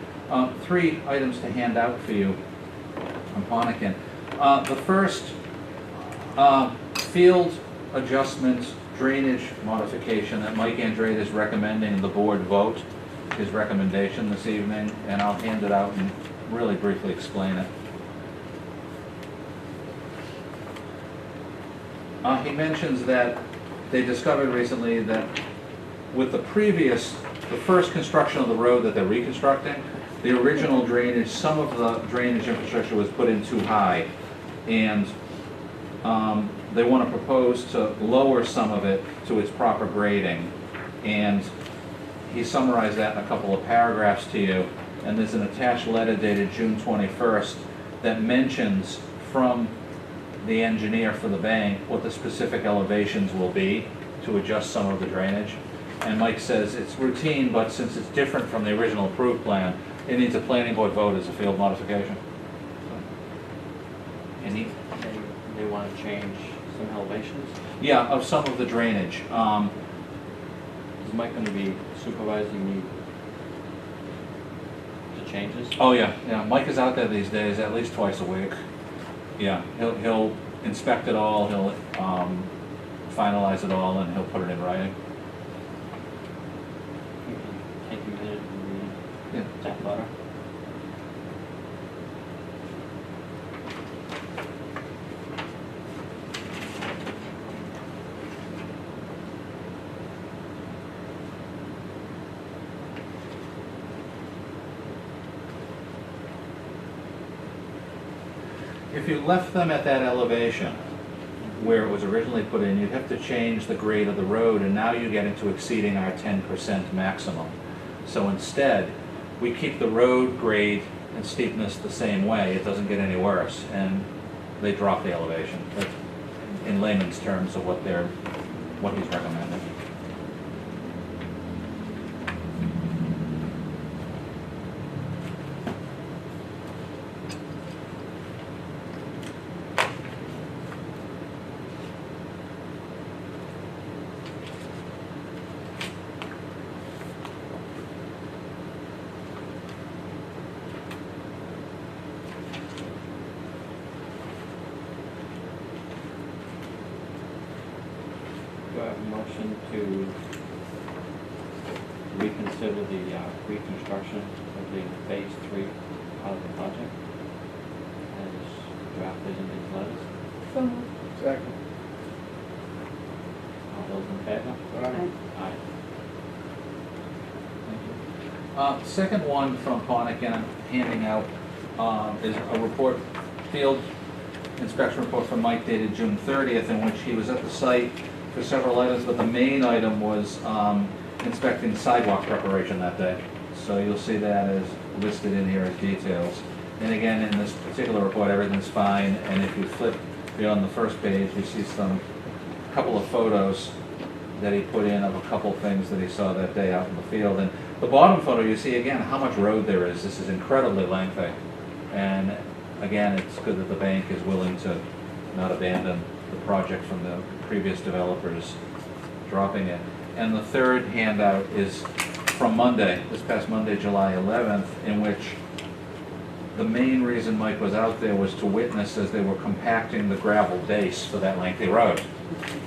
3 items to hand out for you on Ponican. The first, field adjustment drainage modification that Mike Andrade is recommending the board vote, his recommendation this evening, and I'll hand it out and really briefly explain it. He mentions that they discovered recently that with the first construction of the road that they're reconstructing, the original drainage, some of the drainage infrastructure was put in too high. And they want to propose to lower some of it to its proper grading. And he summarized that in a couple of paragraphs to you, and there's an attached letter dated June 21st that mentions from the engineer for the bank what the specific elevations will be to adjust some of the drainage. And Mike says it's routine, but since it's different from the original approved plan, it needs a planning board vote as a field modification. And they want to change some elevations? Yeah, of some of the drainage. Is Mike going to be supervising the changes? Oh, yeah, yeah, Mike is out there these days at least twice a week. Yeah, he'll inspect it all, he'll finalize it all, and he'll put it in writing. Take a minute and Yeah. read that letter. If you left them at that elevation where it was originally put in, you'd have to change the grade of the road, and now you get into exceeding our 10% maximum. So instead, we keep the road grade and steepness the same way, it doesn't get any worse, and they drop the elevation. That's in layman's terms of what he's recommending. Do I have a motion to reconsider the reconstruction of the phase 3 part of the project as drafted in these letters? So moved. Second. All those in favor? Aye. Aye. Thank you. Second one from Ponick, I'm handing out, is a report, field inspection report from Mike dated June 30th, in which he was at the site for several items, but the main item was inspecting sidewalk preparation that day. So you'll see that as listed in here as details. And again, in this particular report, everything's fine, and if you flip beyond the first page, you see a couple of photos that he put in of a couple things that he saw that day out in the field. And the bottom photo, you see again how much road there is. This is incredibly lengthy. And again, it's good that the bank is willing to not abandon the project from the previous developers dropping it. And the third handout is from Monday, this past Monday, July 11th, in which the main reason Mike was out there was to witness as they were compacting the gravel base for that lengthy road.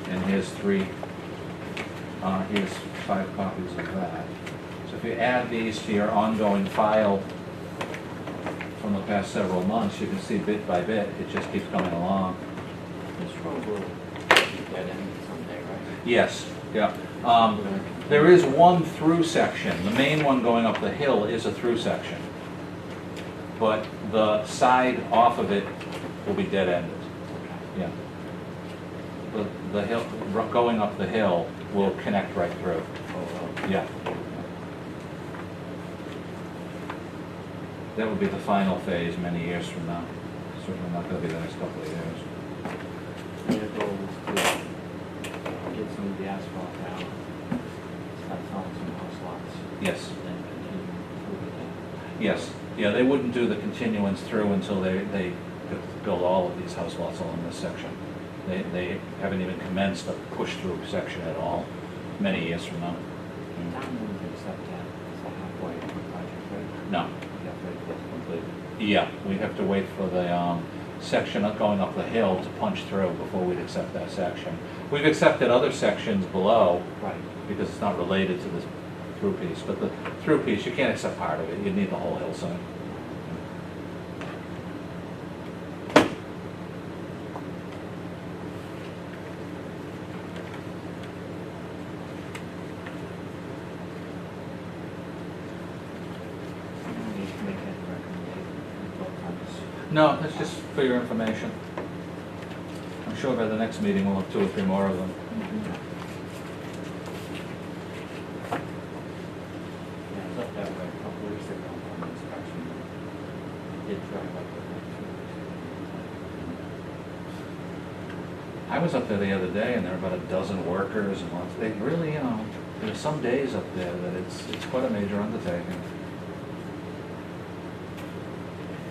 And here's here's 5 copies of that. So if you add these to your ongoing file from the past several months, you can see bit by bit, it just keeps coming along. This road will be dead end someday, right? Yes, yeah. There is one through section. The main one going up the hill is a through section. But the side off of it will be dead ended. Yeah. The hill, going up the hill will connect right through. Yeah. That would be the final phase many years from now. Certainly not going to be the next couple of years. And the goal is to get some of the asphalt down, start selling some house lots, Yes. then continue through with that. Yes. Yeah, they wouldn't do the continuance through until they build all of these house lots along this section. They haven't even commenced a push-through section at all, many years from now. Town wouldn't accept that, it's a halfway project, right? No. You have to wait for it to complete. Yeah, we'd have to wait for the section going up the hill to punch through before we'd accept that section. We've accepted other sections below Right. because it's not related to this through piece, but the through piece, you can't accept part of it, you'd need the whole hillside. You need to make that recommendation, vote on this. No, that's just for your information. I'm sure by the next meeting we'll have 2 or 3 more of them. did drive up there. I was up there the other day and there were about a dozen workers and lots, they really, you know, there's some days up there that it's quite a major undertaking.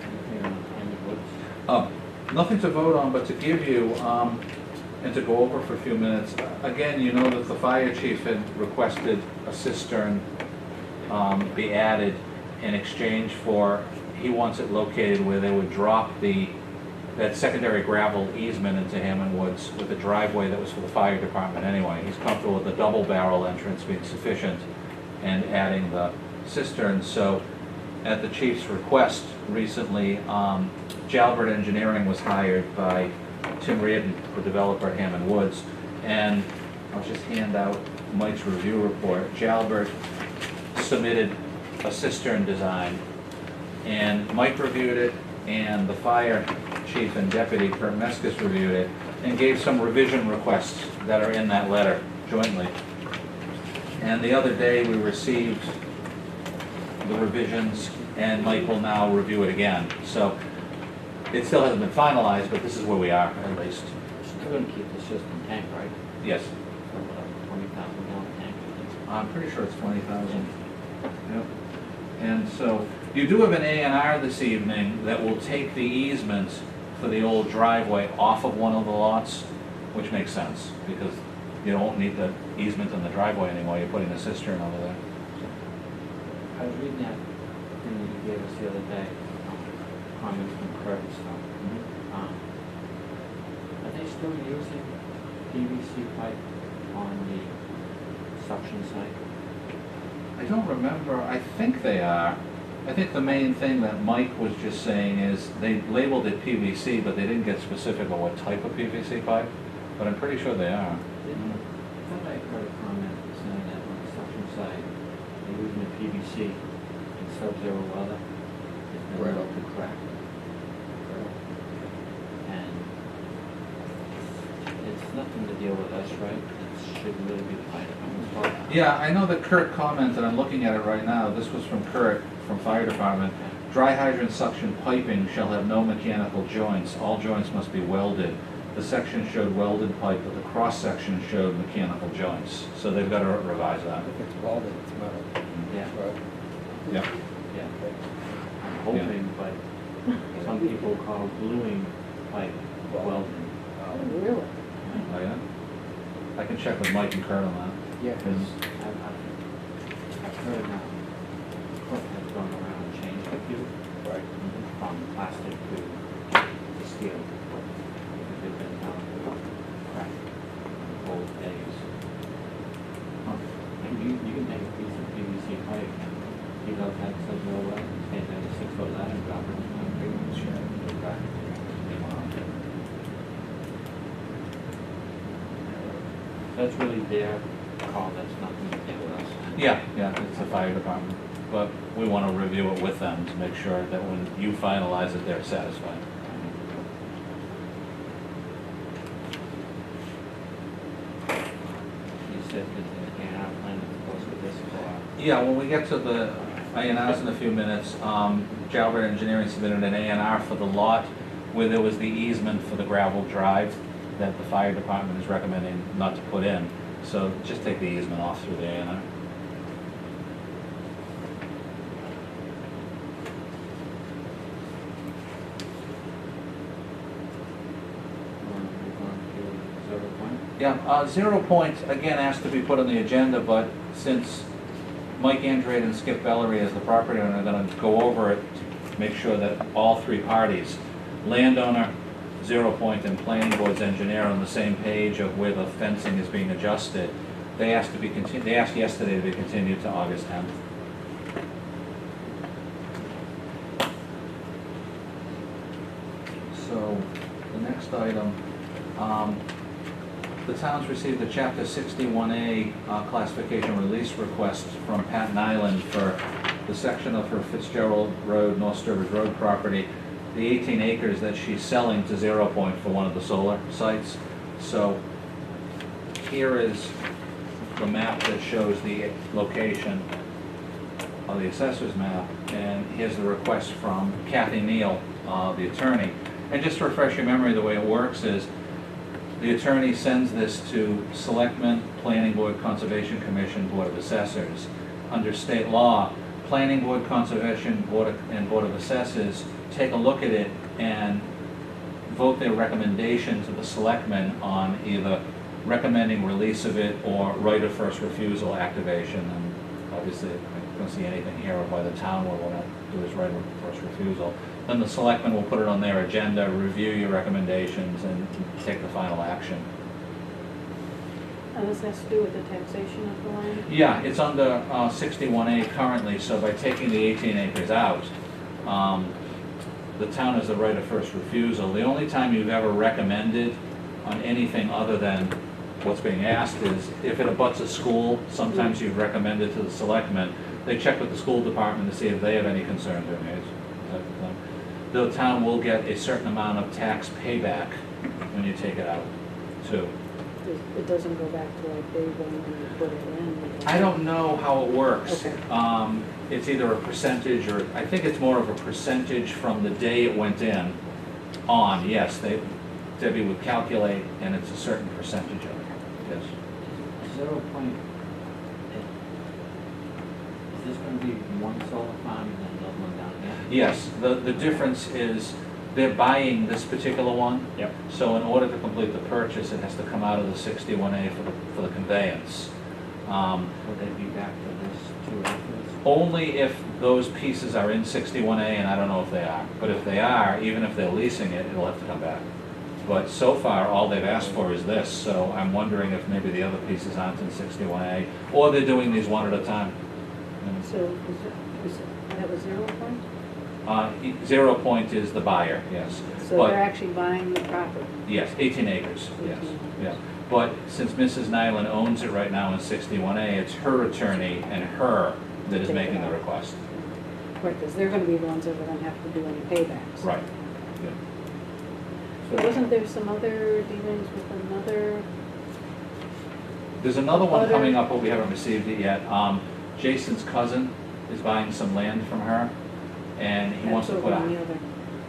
Anything on Candy Woods? Nothing to vote on, but to give you, and to go over for a few minutes. Again, you know that the fire chief had requested a cistern be added in exchange for, he wants it located where they would drop that secondary gravel easement into Hammond Woods with a driveway that was for the fire department anyway. He's comfortable with the double barrel entrance being sufficient and adding the cistern. So at the chief's request recently, Jalbert Engineering was hired by Tim Reardon, the developer at Hammond Woods, and I'll just hand out Mike's review report. Jalbert submitted a cistern design, and Mike reviewed it, and the fire chief and deputy, Kurt Meskis, reviewed it, and gave some revision requests that are in that letter jointly. And the other day, we received the revisions, and Mike will now review it again. So it still hasn't been finalized, but this is where we are, at least. Still gonna keep the system tank, right? Yes. For the 20,000 gallon tank. I'm pretty sure it's 20,000. Yep. And so, you do have an A&R this evening that will take the easement for the old driveway off of one of the lots, which makes sense, because you don't need the easement in the driveway anymore, you're putting a cistern over there. I was reading that thing that you gave us the other day, comments from Kurt and stuff. Are they still using PVC pipe on the suction site? I don't remember, I think they are. I think the main thing that Mike was just saying is they labeled it PVC, but they didn't get specific on what type of PVC pipe, but I'm pretty sure they are. I thought I heard a comment saying that on the suction site, they're using the PVC in sub-zero weather. It's been Right. known to crack. And it's nothing to deal with us, right? It should really be the fire department's fault. Yeah, I know that Kurt commented, I'm looking at it right now, this was from Kurt, from Fire Department. Dry hydrant suction piping shall have no mechanical joints, all joints must be welded. The section showed welded pipe, but the cross-section showed mechanical joints, so they've got to revise that. If it's welded, it's metal. Yeah, Right. Yep. yeah. I'm hoping, but some people call gluing pipe welding. Oh, really? Oh, yeah? I can check with Mike and Kurt on that. Yeah, Because I've heard Cook has gone around and changed a few right. from plastic to steel. Because they've been down to crack in old days. And you can take a piece of PVC pipe, heat up that sub-zero weather, stand there with a 6-foot ladder and drop it in the concrete. Sure. That's really their call, that's nothing to do with us. Yeah, it's the Fire Department, but we want to review it with them to make sure that when you finalize it, they're satisfied. You said that the A&R plan is supposed to this for. Yeah, when we get to the A&Rs in a few minutes, Jalbert Engineering submitted an A&R for the lot where there was the easement for the gravel drive that the fire department is recommending not to put in. So just take the easement off through the A&R. Yeah, 0 Point, again, asked to be put on the agenda, but since Mike Andrade and Skip Bellery as the property owner are gonna go over it to make sure that all three parties, landowner, 0 Point, and planning board's engineer are on the same page of where the fencing is being adjusted, they asked to be they asked yesterday to be continued to August 10th. So, the next item, the town's received a Chapter 61A classification release request from Patton Island for the section of her Fitzgerald Road, North Sturbridge Road property, the 18 acres that she's selling to 0 Point for one of the solar sites. So here is the map that shows the location of the assessor's map, and here's the request from Kathy Neal, the attorney. And just to refresh your memory, the way it works is the attorney sends this to Selectmen, Planning Board, Conservation Commission, Board of Assessors. Under state law, Planning Board, Conservation Board, and Board of Assessors take a look at it and vote their recommendation to the Selectmen on either recommending release of it or right of first refusal activation. And obviously, I don't see anything here why the town will want to do this right of first refusal. Then the Selectmen will put it on their agenda, review your recommendations, and take the final action. And this has to do with the taxation of the land? Yeah, it's under 61A currently, so by taking the 18 acres out, the town has the right of first refusal. The only time you've ever recommended on anything other than what's being asked is if it abuts a school, sometimes you've recommended to the selectmen. They check with the school department to see if they have any concerns or needs. The town will get a certain amount of tax payback when you take it out, too. It doesn't go back to like day one when you put it in? I don't know how it works. Okay. It's either a percentage or, I think it's more of a percentage from the day it went in on. Yes, Debbie would calculate, and it's a certain percentage of it, yes. 0 point, is this gonna be one solar farm and then another one down here? Yes, the difference is they're buying this particular one. Yep. So in order to complete the purchase, it has to come out of the 61A for the conveyance. Will they be back to this 2 acres? Only if those pieces are in 61A, and I don't know if they are. But if they are, even if they're leasing it, it'll have to come back. But so far, all they've asked for is this, so I'm wondering if maybe the other pieces aren't in 61A, or they're doing these one at a time. So that was 0 point? 0 point is the buyer, yes. So But- they're actually buying the property? Yes, 18 acres, yes, 18 acres. yeah. But since Mrs. Nyland owns it right now in 61A, it's her attorney and her that is Take it making the out. request. Right, because they're gonna be the ones that are gonna have to do any paybacks. Right. Yeah. So wasn't there some other dealings with another? There's another one Butter. coming up, but we haven't received it yet. Jason's cousin is buying some land from her, and he wants to That's put over on a, the other,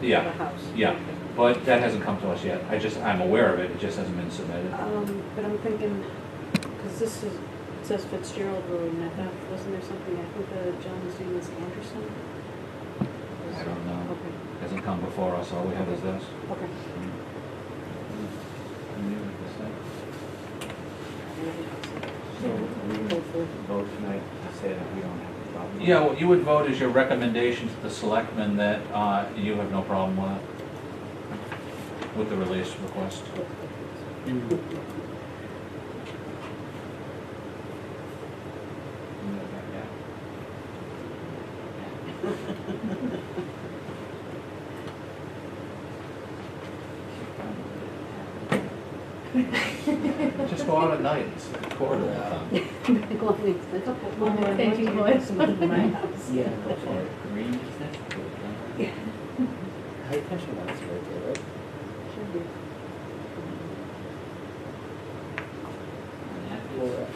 yeah, the house. yeah. Okay. But that hasn't come to us yet. I'm aware of it, it just hasn't been submitted. But I'm thinking, because this is, it says Fitzgerald Road, and I thought, wasn't there something, I think the gentleman's name is Anderson? I don't know. Okay, Hasn't come before us, all we have is this. okay. So we Hopefully. vote tonight to say that we don't have a problem? Yeah, what you would vote is your recommendation to the selectmen that you have no problem with the release request. Just go out at night, it's a corridor. Thank you, boys. Yeah. Green is that? Yeah. High tension lines right there, right? Should be. Well,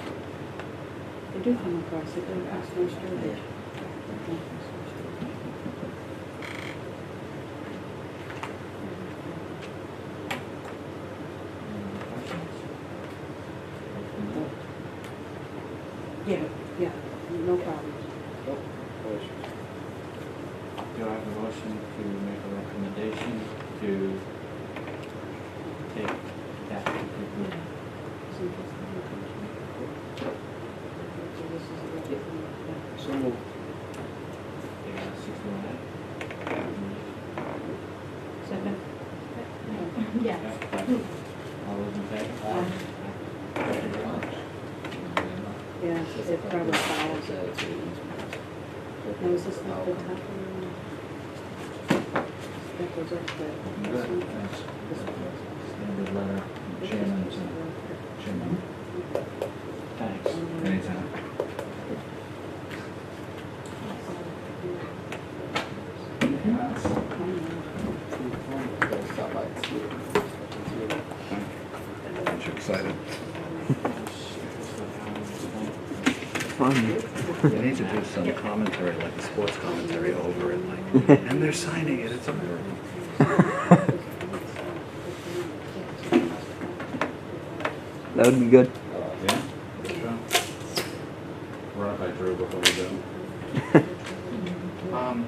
They do come across, they go across North Sturbridge. Yeah, yeah, no problem. nope, no issues. Do I have a motion to make a recommendation to take that particular? So moved. Take out 61A? Second? Yeah. All those in favor? Thank you very much. Yeah, it probably follows it. Now, is this not the top one? That goes up to this Good, one? thanks. This one. Standard letter, chairman to chairman. Thanks. Anytime. Stop by and see it. Excited. Fun. They need to do some commentary, like a sports commentary over it, like, and they're signing it, it's a miracle. That would be good. Yeah, sure. Run it by Drew before we go.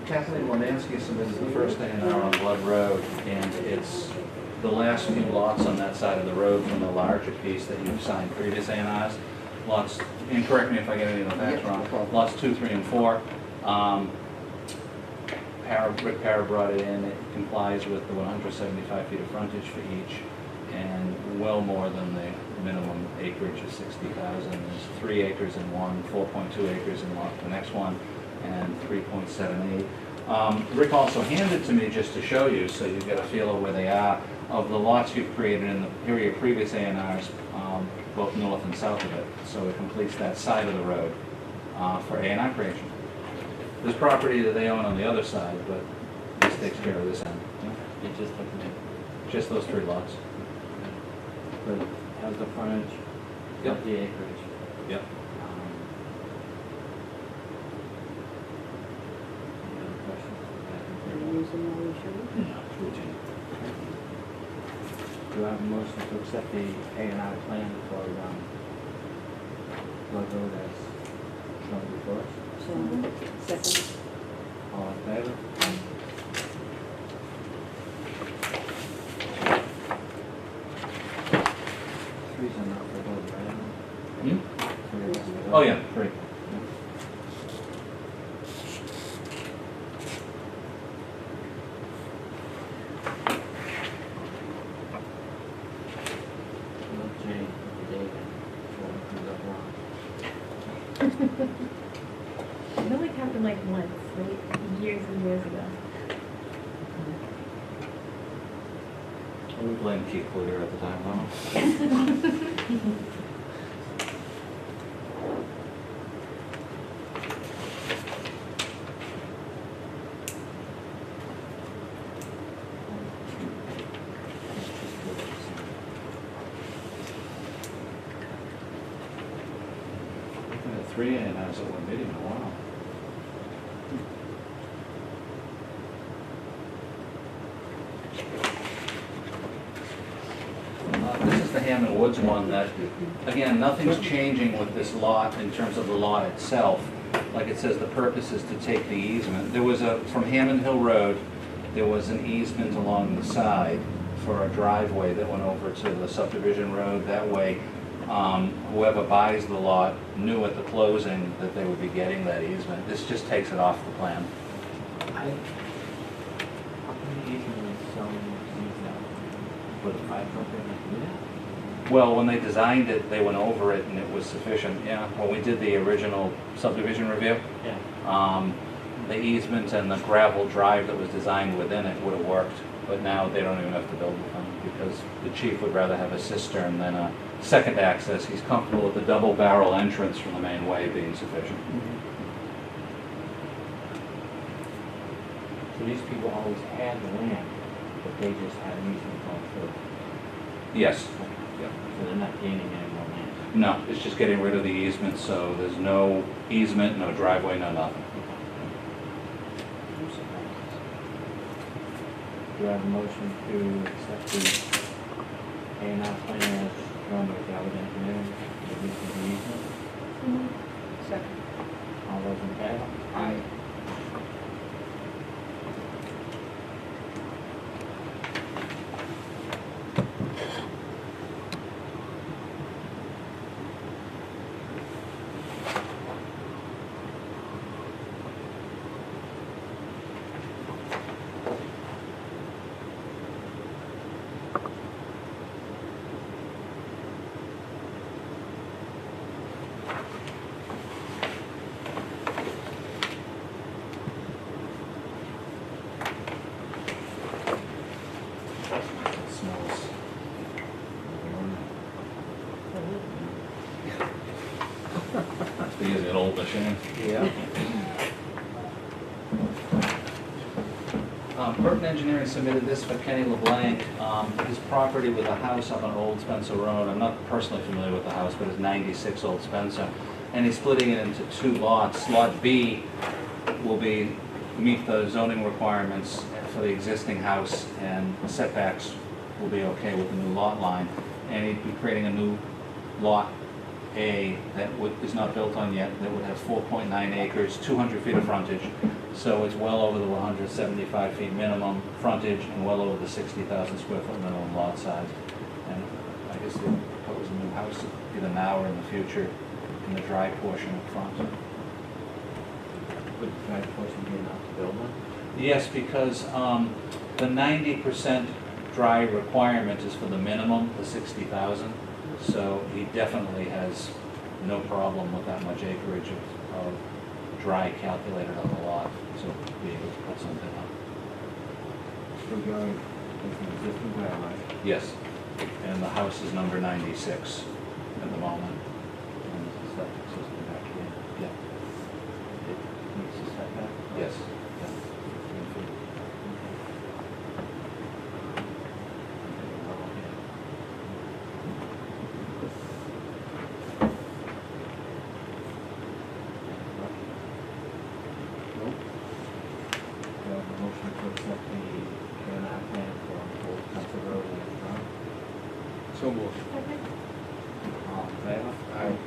Kathleen Womansky submitted the first A&R on Blood Road, and it's the last few lots on that side of the road from the larger piece that you've signed previous A&Rs. Lots, and correct me if I get any of the facts wrong, lots 2, 3, and 4. Rick Parra brought it in, it complies with the 175 feet of frontage for each, and well more than the minimum acreage of 60,000. There's 3 acres in one, 4.2 acres in the next one, and 3.78. Rick also handed to me just to show you, so you get a feel of where they are, of the lots you've created in the period previous A&Rs, both north and south of it. So it completes that side of the road for A&R creation. There's property that they own on the other side, but this takes care of this end. You just looking at, Just those 3 lots. but how's the frontage? Yep. The acreage. Yep. Any other questions? Are you using all your shoes? Do I have a motion to accept the A&R plan for, Blood Road as shown before us? So, second. All in favor? Three's enough for both, right? Hmm? 3 of us for both. Oh, yeah, 3. We'll change the date before it comes up wrong. It only happened like once, like years and years ago. We blamed Keith Kluger at the time, though. Looking at 3 A&Rs at one meeting in a while. This is the Hammond Woods one that, again, nothing's changing with this lot in terms of the lot itself. Like it says, the purpose is to take the easement. There was from Hammond Hill Road, there was an easement along the side for a driveway that went over to the subdivision road. That way, whoever buys the lot knew at the closing that they would be getting that easement. This just takes it off the plan. How come the easement is so used now? For the fire company to do that? Well, when they designed it, they went over it and it was sufficient, yeah. When we did the original subdivision review, Yeah. the easement and the gravel drive that was designed within it would have worked, but now they don't even have to build them because the chief would rather have a cistern than a second access. He's comfortable with the double barrel entrance from the main way being sufficient. So these people always had the land, but they just had an easement going through. Yes. Yeah. So they're not gaining any more land. No, it's just getting rid of the easement, so there's no easement, no driveway, no nothing. Do I have a motion to accept the A&R plan as drawn by Galvin Engineering, releasing the easement? Second. All those in favor? Aye. It smells. Must be using an old machine. Yeah. Burton Engineering submitted this for Kenny LeBlanc. His property with a house up on Old Spencer Road. I'm not personally familiar with the house, but it's 96 Old Spencer. and he's splitting it into 2 lots. Lot B will meet the zoning requirements for the existing house, and setbacks will be okay with the new lot line. And he'd be creating a new Lot A that is not built on yet, that would have 4.9 acres, 200 feet of frontage. So it's well over the 175 feet minimum frontage and well over the 60,000 square foot minimum lot size. And I guess they propose a new house either now or in the future in the dry portion up front. Would the drive portion be enough to build one? Yes, because the 90% dry requirement is for the minimum, the 60,000. So he definitely has no problem with that much acreage of dry calculated on the lot, so be able to put something up. So going with an existing driveway. Yes, and the house is number 96 at the moment. And there's a septic system back here. Yeah. It meets the setback? Yes. Nope. Do I have a motion to accept the K&R plan for Old Country Road and Brown? So moved. Second. All in favor? Aye.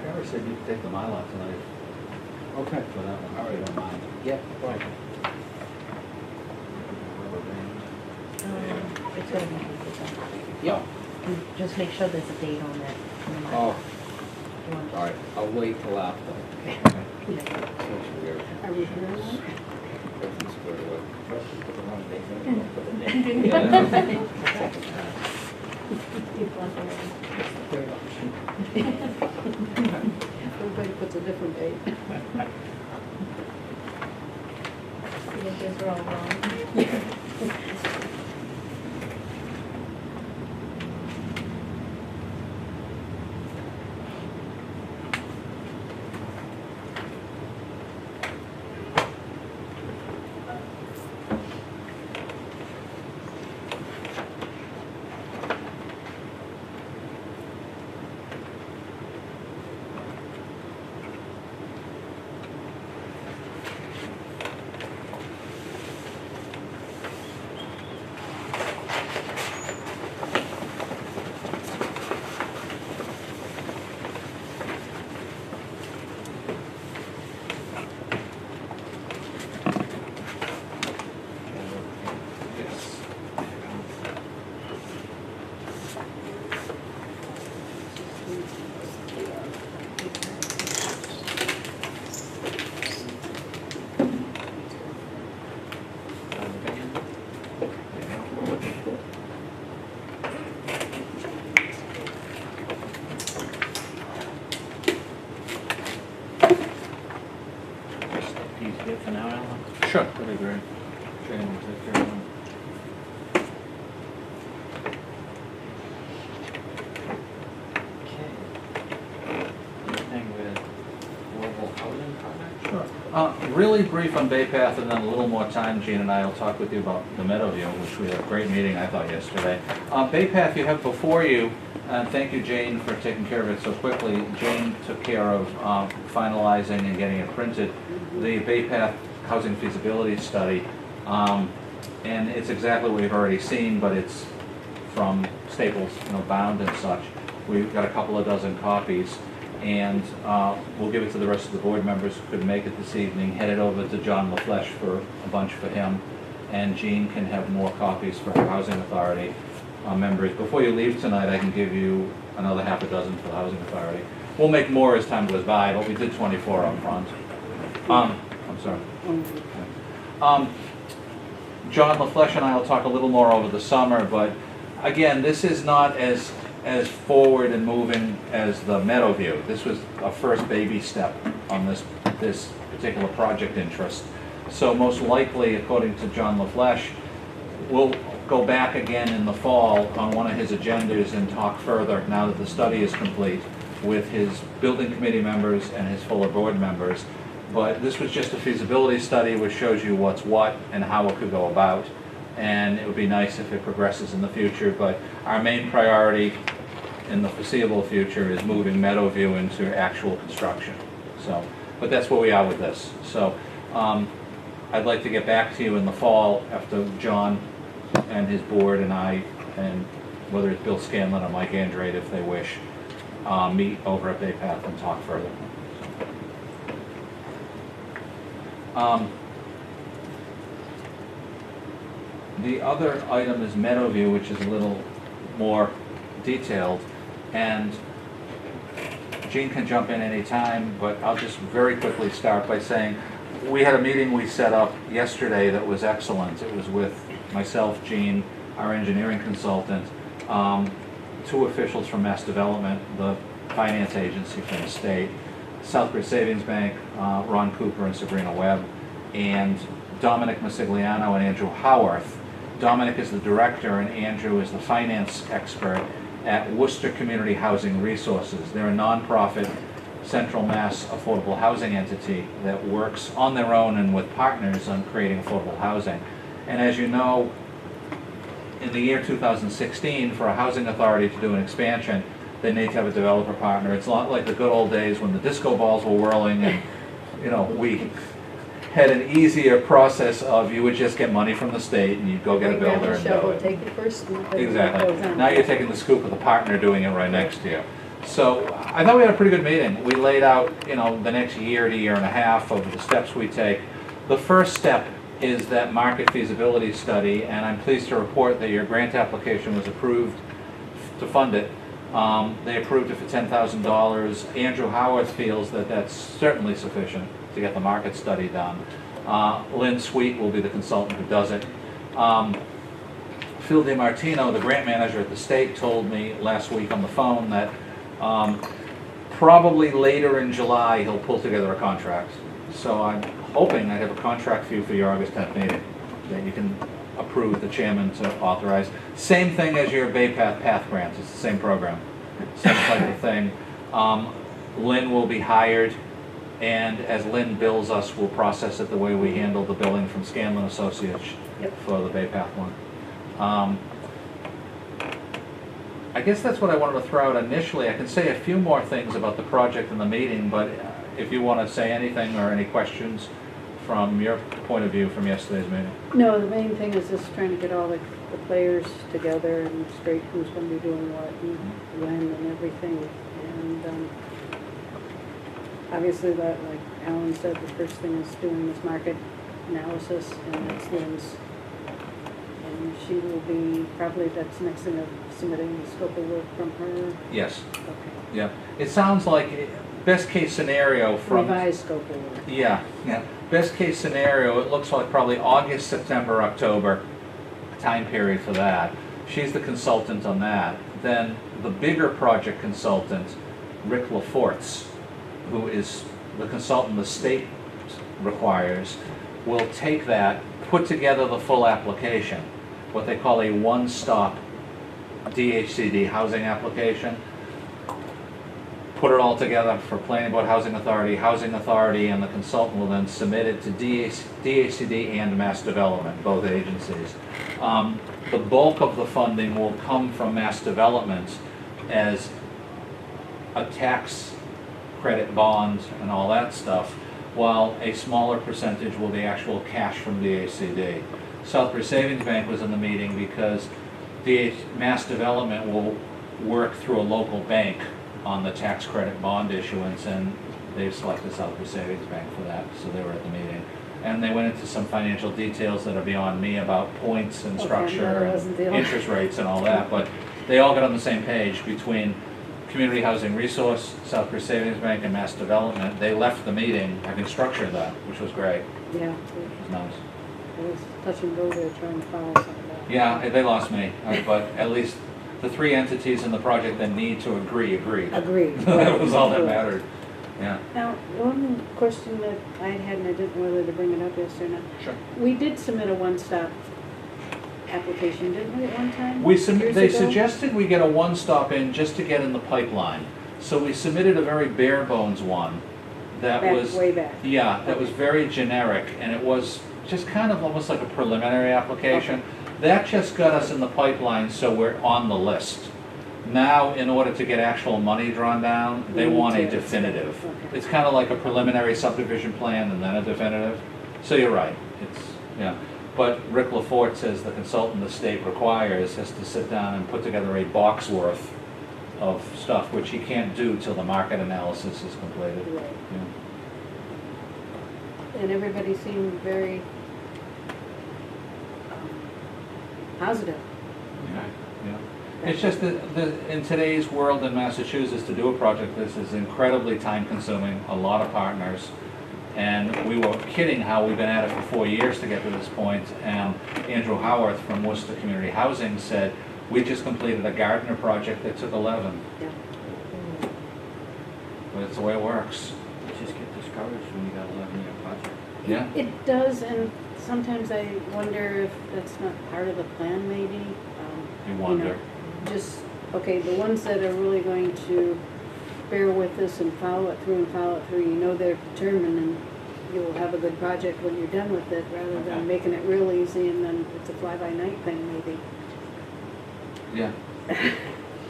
Gary said you could take the Mylar tonight Okay. for that one, if you don't mind. Yeah, fine. It's gonna be good. Yeah. And just make sure there's a date on that. on the Oh, map. You want- all right, I'll wait till after. Yeah. Are we hearing that? Everything's squared away. First, you put the wrong date in, don't put the date. People out there. Third option. Everybody puts a different date. See if these are all wrong. Yes. He's good for now, Alan? Sure. That'd be great. Training will take care of him. Okay. Anything with Global Housing Project? Really brief on Bay Path, and then a little more time, Gene and I will talk with you about the Meadowview, which we had a great meeting, I thought, yesterday. Bay Path you have before you, and thank you, Jane, for taking care of it so quickly. Jane took care of finalizing and getting it printed. The Bay Path Housing Feasibility Study, and it's exactly what we've already seen, but it's from Staples, bound and such. We've got a couple of dozen copies, and we'll give it to the rest of the board members who could make it this evening, head it over to John LaFleche for a bunch for him, and Jean can have more copies for her Housing Authority members. Before you leave tonight, I can give you another half a dozen for the Housing Authority. We'll make more as time goes by, but we did 24 up front. I'm sorry. John LaFleche and I will talk a little more over the summer, but again, this is not as forward and moving as the Meadowview. This was a first baby step on this particular project interest. So most likely, according to John LaFleche, we'll go back again in the fall on one of his agendas and talk further, now that the study is complete, with his building committee members and his fuller board members. But this was just a feasibility study which shows you what's what and how it could go about. And it would be nice if it progresses in the future, but our main priority in the foreseeable future is moving Meadowview into actual construction. So, but that's where we are with this. So I'd like to get back to you in the fall after John and his board and I, and whether it's Bill Scanlon or Mike Andrade if they wish, meet over at Bay Path and talk further. The other item is Meadowview, which is a little more detailed, and Gene can jump in any time, but I'll just very quickly start by saying we had a meeting we set up yesterday that was excellent. It was with myself, Gene, our engineering consultant, two officials from Mass Development, the finance agency from the state, Southbridge Savings Bank, Ron Cooper and Sabrina Webb, and Dominic Masigliano and Andrew Howarth. Dominic is the director and Andrew is the finance expert at Worcester Community Housing Resources. They're a nonprofit Central Mass affordable housing entity that works on their own and with partners on creating affordable housing. And as you know, in the year 2016, for a housing authority to do an expansion, they need to have a developer partner. It's not like the good old days when the disco balls were whirling and, you know, we had an easier process of you would just get money from the state and you'd go get a builder and do Shovel, it. take the first scoop and it Exactly. goes on. Now you're taking the scoop of the partner doing it right next to you. So I thought we had a pretty good meeting. We laid out, you know, the next year to year and a half of the steps we take. The first step is that market feasibility study, and I'm pleased to report that your grant application was approved to fund it. They approved it for $10,000. Andrew Howard feels that that's certainly sufficient to get the market study done. Lynn Sweet will be the consultant who does it. Phil DiMartino, the grant manager at the state, told me last week on the phone that probably later in July he'll pull together a contract. So I'm hoping I have a contract for you for your August 10th meeting that you can approve the chairman to authorize. Same thing as your Bay Path grants. It's the same program, same type of thing. Lynn will be hired, and as Lynn bills us, we'll process it the way we handle the billing from Scanlon Associates for the Bay Path one. I guess that's what I wanted to throw out initially. I can say a few more things about the project and the meeting, but if you want to say anything or any questions from your point of view from yesterday's meeting. No, the main thing is just trying to get all the players together and straight who's going to be doing what and when and everything. And obviously, that, like Alan said, the first thing is doing this market analysis, and that's Lynn's. And she will be, probably that's next thing of submitting the scope of work from her. Yes. Okay. Yeah. It sounds like best case scenario from... Revised scope of work. Yeah. Best case scenario, it looks like probably August, September, October time period for that. She's the consultant on that. Then the bigger project consultant, Rick LaFortz, who is the consultant the state requires, will take that, put together the full application, what they call a one-stop DHCD housing application, put it all together for Planning Board Housing Authority, and the consultant will then submit it to DHCD and Mass Development, both agencies. The bulk of the funding will come from Mass Development as a tax credit bond and all that stuff, while a smaller percentage will be actual cash from DHCD. Southbridge Savings Bank was in the meeting because Mass Development will work through a local bank on the tax credit bond issuance, and they've selected Southbridge Savings Bank for that, so they were at the meeting. And they went into some financial details that are beyond me about points and structure and interest rates and all that, but they all got on the same page between Community Housing Resource, Southbridge Savings Bank, and Mass Development. They left the meeting having structured that, which was great, Yeah. which was nice. I was touch and go there trying to follow some of that. Yeah, they lost me, but at least the three entities in the project that need to agree. Agreed. That was all that mattered. Yeah, Now, one question that I had, and I didn't know whether to bring it up yesterday or not. sure. We did submit a one-stop application, didn't we, at one time? Years They ago? suggested we get a one-stop in just to get in the pipeline. So we submitted a very bare bones one that Back, was. way back. Yeah, that was very generic, and it was just kind of almost like a preliminary application. That just got us in the pipeline, so we're on the list. Now, in order to get actual money drawn down, they We need want a to- definitive. Okay. It's kind of like a preliminary subdivision plan and then a definitive. So you're right, it's, yeah. But Rick Lafort says the consultant the state requires has to sit down and put together a box worth of stuff, which he can't do till the market analysis is completed. Right. Yeah. And everybody seemed very positive. Yeah. It's just that in today's world in Massachusetts, to do a project this is incredibly time consuming, a lot of partners. And we were kidding how we've been at it for 4 years to get to this point. And Andrew Howarth from Worcester Community Housing said, we just completed a Gardner project that took 11. Yeah. But it's the way it works. You just get discouraged when you got 11-year project. Yeah. It does, and sometimes I wonder if that's not part of the plan, maybe. You wonder. Just, okay, the ones that are really going to bear with this and follow it through, you know they're determined, and you'll have a good project when you're done with it, rather Okay. than making it real easy and then it's a fly-by-night thing, maybe. Yeah.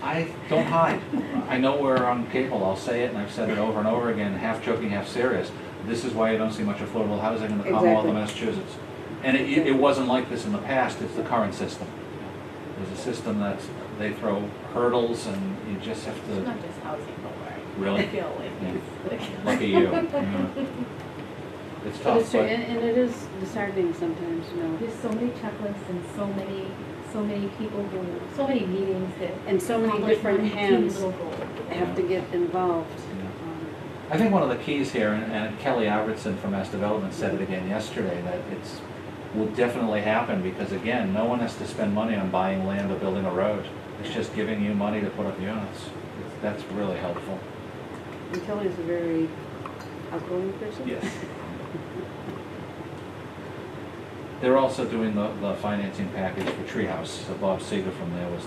I don't hide. I know we're on cable, I'll say it, and I've said it over and over again, half joking, half serious. This is why you don't see much affordable housing in the Commonwealth of Massachusetts. And it wasn't like this in the past, it's the current system. There's a system that they throw hurdles and you just have It's to, not just housing, don't worry. Really? I feel like it's. look at you. Yeah. It's But tough, it's true, but and it is disheartening sometimes, you know, There's so many checklists and so many people who, so many meetings that. and so many accomplish different one teeny hands little goal. have to get involved. I think one of the keys here, and Kelly Albertson from Mass Development said it again yesterday, that it's will definitely happen because again, no one has to spend money on buying land or building a road. It's just giving you money to put up units. That's really helpful. And Kelly's a very outgoing person. Yes. They're also doing the financing package for Treehouse. So Bob Seeger from there was,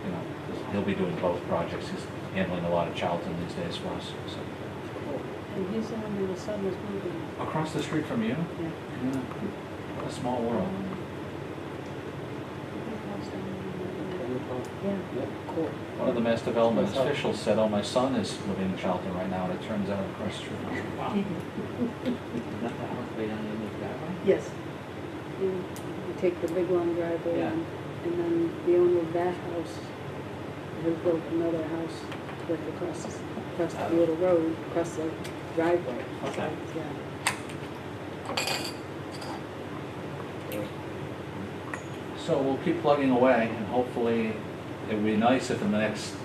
you know, he'll be doing both projects. He's handling a lot of Charlton these days for us. So. And he's the one where the son was moving. Across the street from you? Yeah. Yeah. What a small world. Yeah. Yep, cool. One of the Mass Development That's how- officials said, oh, my son is living in Charlton right now, and it turns out across the street. Wow. Is that the house way down in the driveway? Yes. You take the big long driveway Yeah. and then the owner of that house has built another house like across the little road, across the driveway. Okay. Yeah. So we'll keep plugging away, and hopefully, it would be nice if in the next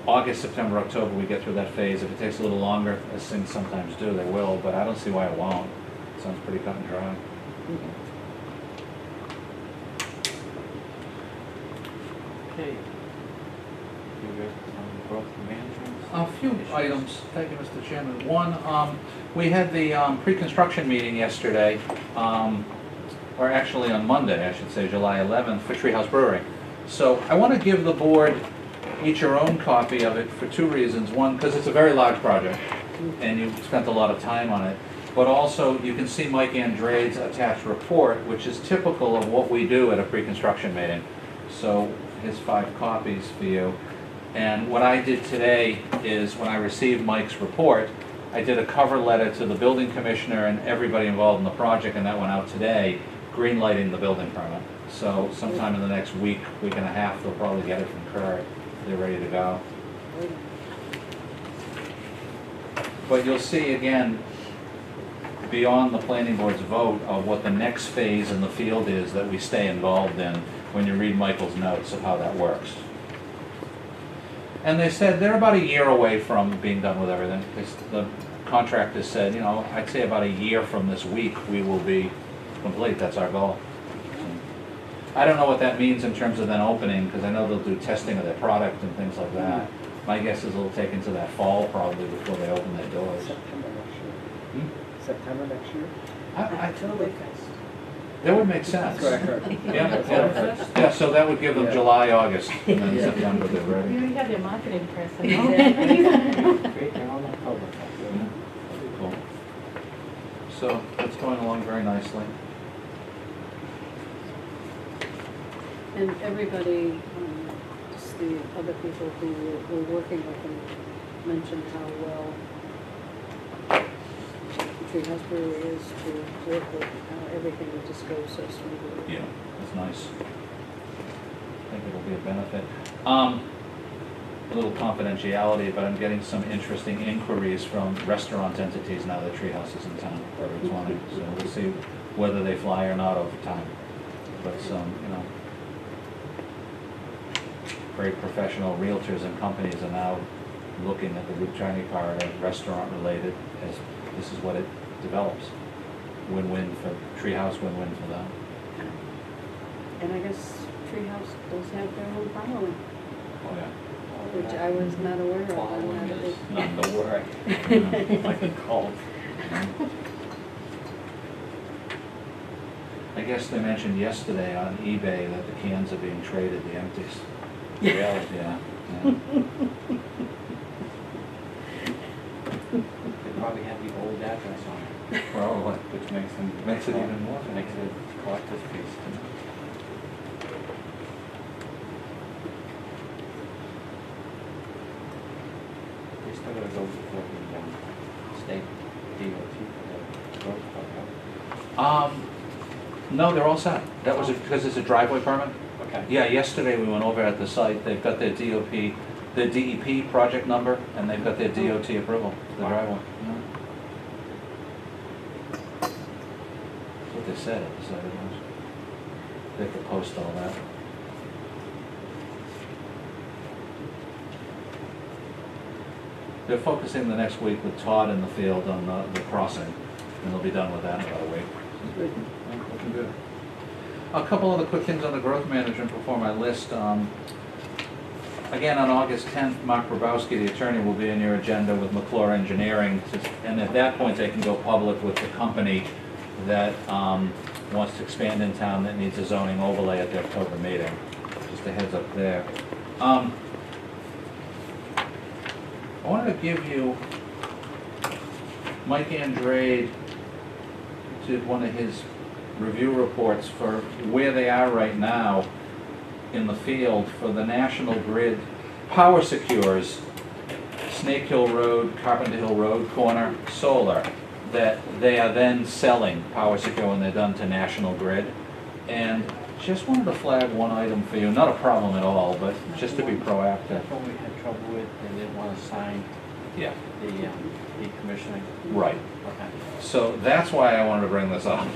August, September, October, we get through that phase. If it takes a little longer, as things sometimes do, they will, but I don't see why it won't. It sounds pretty cut and dry. Okay. You guys on growth management? A few items, thank you, Mr. Chairman. One, we had the pre-construction meeting yesterday, or actually on Monday, I should say, July 11th, for Treehouse Brewery. So I want to give the board each your own copy of it for two reasons. One, because it's a very large project, and you spent a lot of time on it. But also, you can see Mike Andrade's attached report, which is typical of what we do at a pre-construction meeting. So here's 5 copies for you. And what I did today is, when I received Mike's report, I did a cover letter to the building commissioner and everybody involved in the project, and that went out today, green-lighting the building permit. So sometime in the next week, week and a half, they'll probably get it from Kurt. They're ready to go. But you'll see again, beyond the planning board's vote, of what the next phase in the field is that we stay involved in when you read Michael's notes of how that works. And they said they're about a year away from being done with everything. The contractor said, you know, I'd say about a year from this week we will be complete. That's our goal. I don't know what that means in terms of then opening, because I know they'll do testing of their product and things like that. My guess is it'll take into that fall probably before they open their doors. September next year. Hmm? September next year? Oktoberfest. That would make sense. That's what I heard. Yeah, yeah, so that would give them Yeah. July, August, and then Yeah. September they're You ready. already have your marketing person. Create their own Oktoberfest. That'd be cool. So that's going along very nicely. And everybody, just the other people who were working with them mentioned how well Treehouse Brewery is to work with, how everything would just go so smoothly. Yeah, that's nice. I think it'll be a benefit. A little confidentiality, but I'm getting some interesting inquiries from restaurant entities now that Treehouse is in town for 20. So we'll see whether they fly or not over time. But some, very professional realtors and companies are now looking at the Route 20 corridor, restaurant related, as this is what it develops. Win-win for Treehouse, win-win for them. And I guess Treehouse does have their own following, Oh, yeah. which I was not aware of. I'm Following not a is big- not the word, like a cult. I guess they mentioned yesterday on eBay that the cans are being traded, the empties. Really? Yeah, yeah. They probably have the old address on it, Probably. which makes them. Makes it even more. Makes it a collector's piece. They still gotta go before the state DOT for the road part, No, they're all set. That was because it's a driveway permit? right? Okay. Yeah, yesterday we went over at the site, they've got their DOP, their DEP project number, and they've got their DOT approval for the Wow. driveway. Yeah. That's what they said at the site. They could post all that. They're focusing the next week with Todd in the field on the crossing, and they'll be done with that in about a week. Good. Yeah, looking good. A couple other quick things on the growth management before my list. Again, on August 10th, Mark Grabowski, the attorney, will be in your agenda with McClure Engineering, and at that point, they can go public with the company that wants to expand in town that needs a zoning overlay at the October meeting. Just a heads up there. I wanted to give you, Mike Andrade did one of his review reports for where they are right now in the field for the National Grid Power Secures Snake Hill Road, Carpenter Hill Road corner solar, that they are then selling Power Secure when they're done to National Grid. And just wanted to flag one item for you, not a problem at all, but just to be proactive. That's what we had trouble with, they didn't wanna sign Yeah, the decommissioning. right. Okay. So that's why I wanted to bring this up.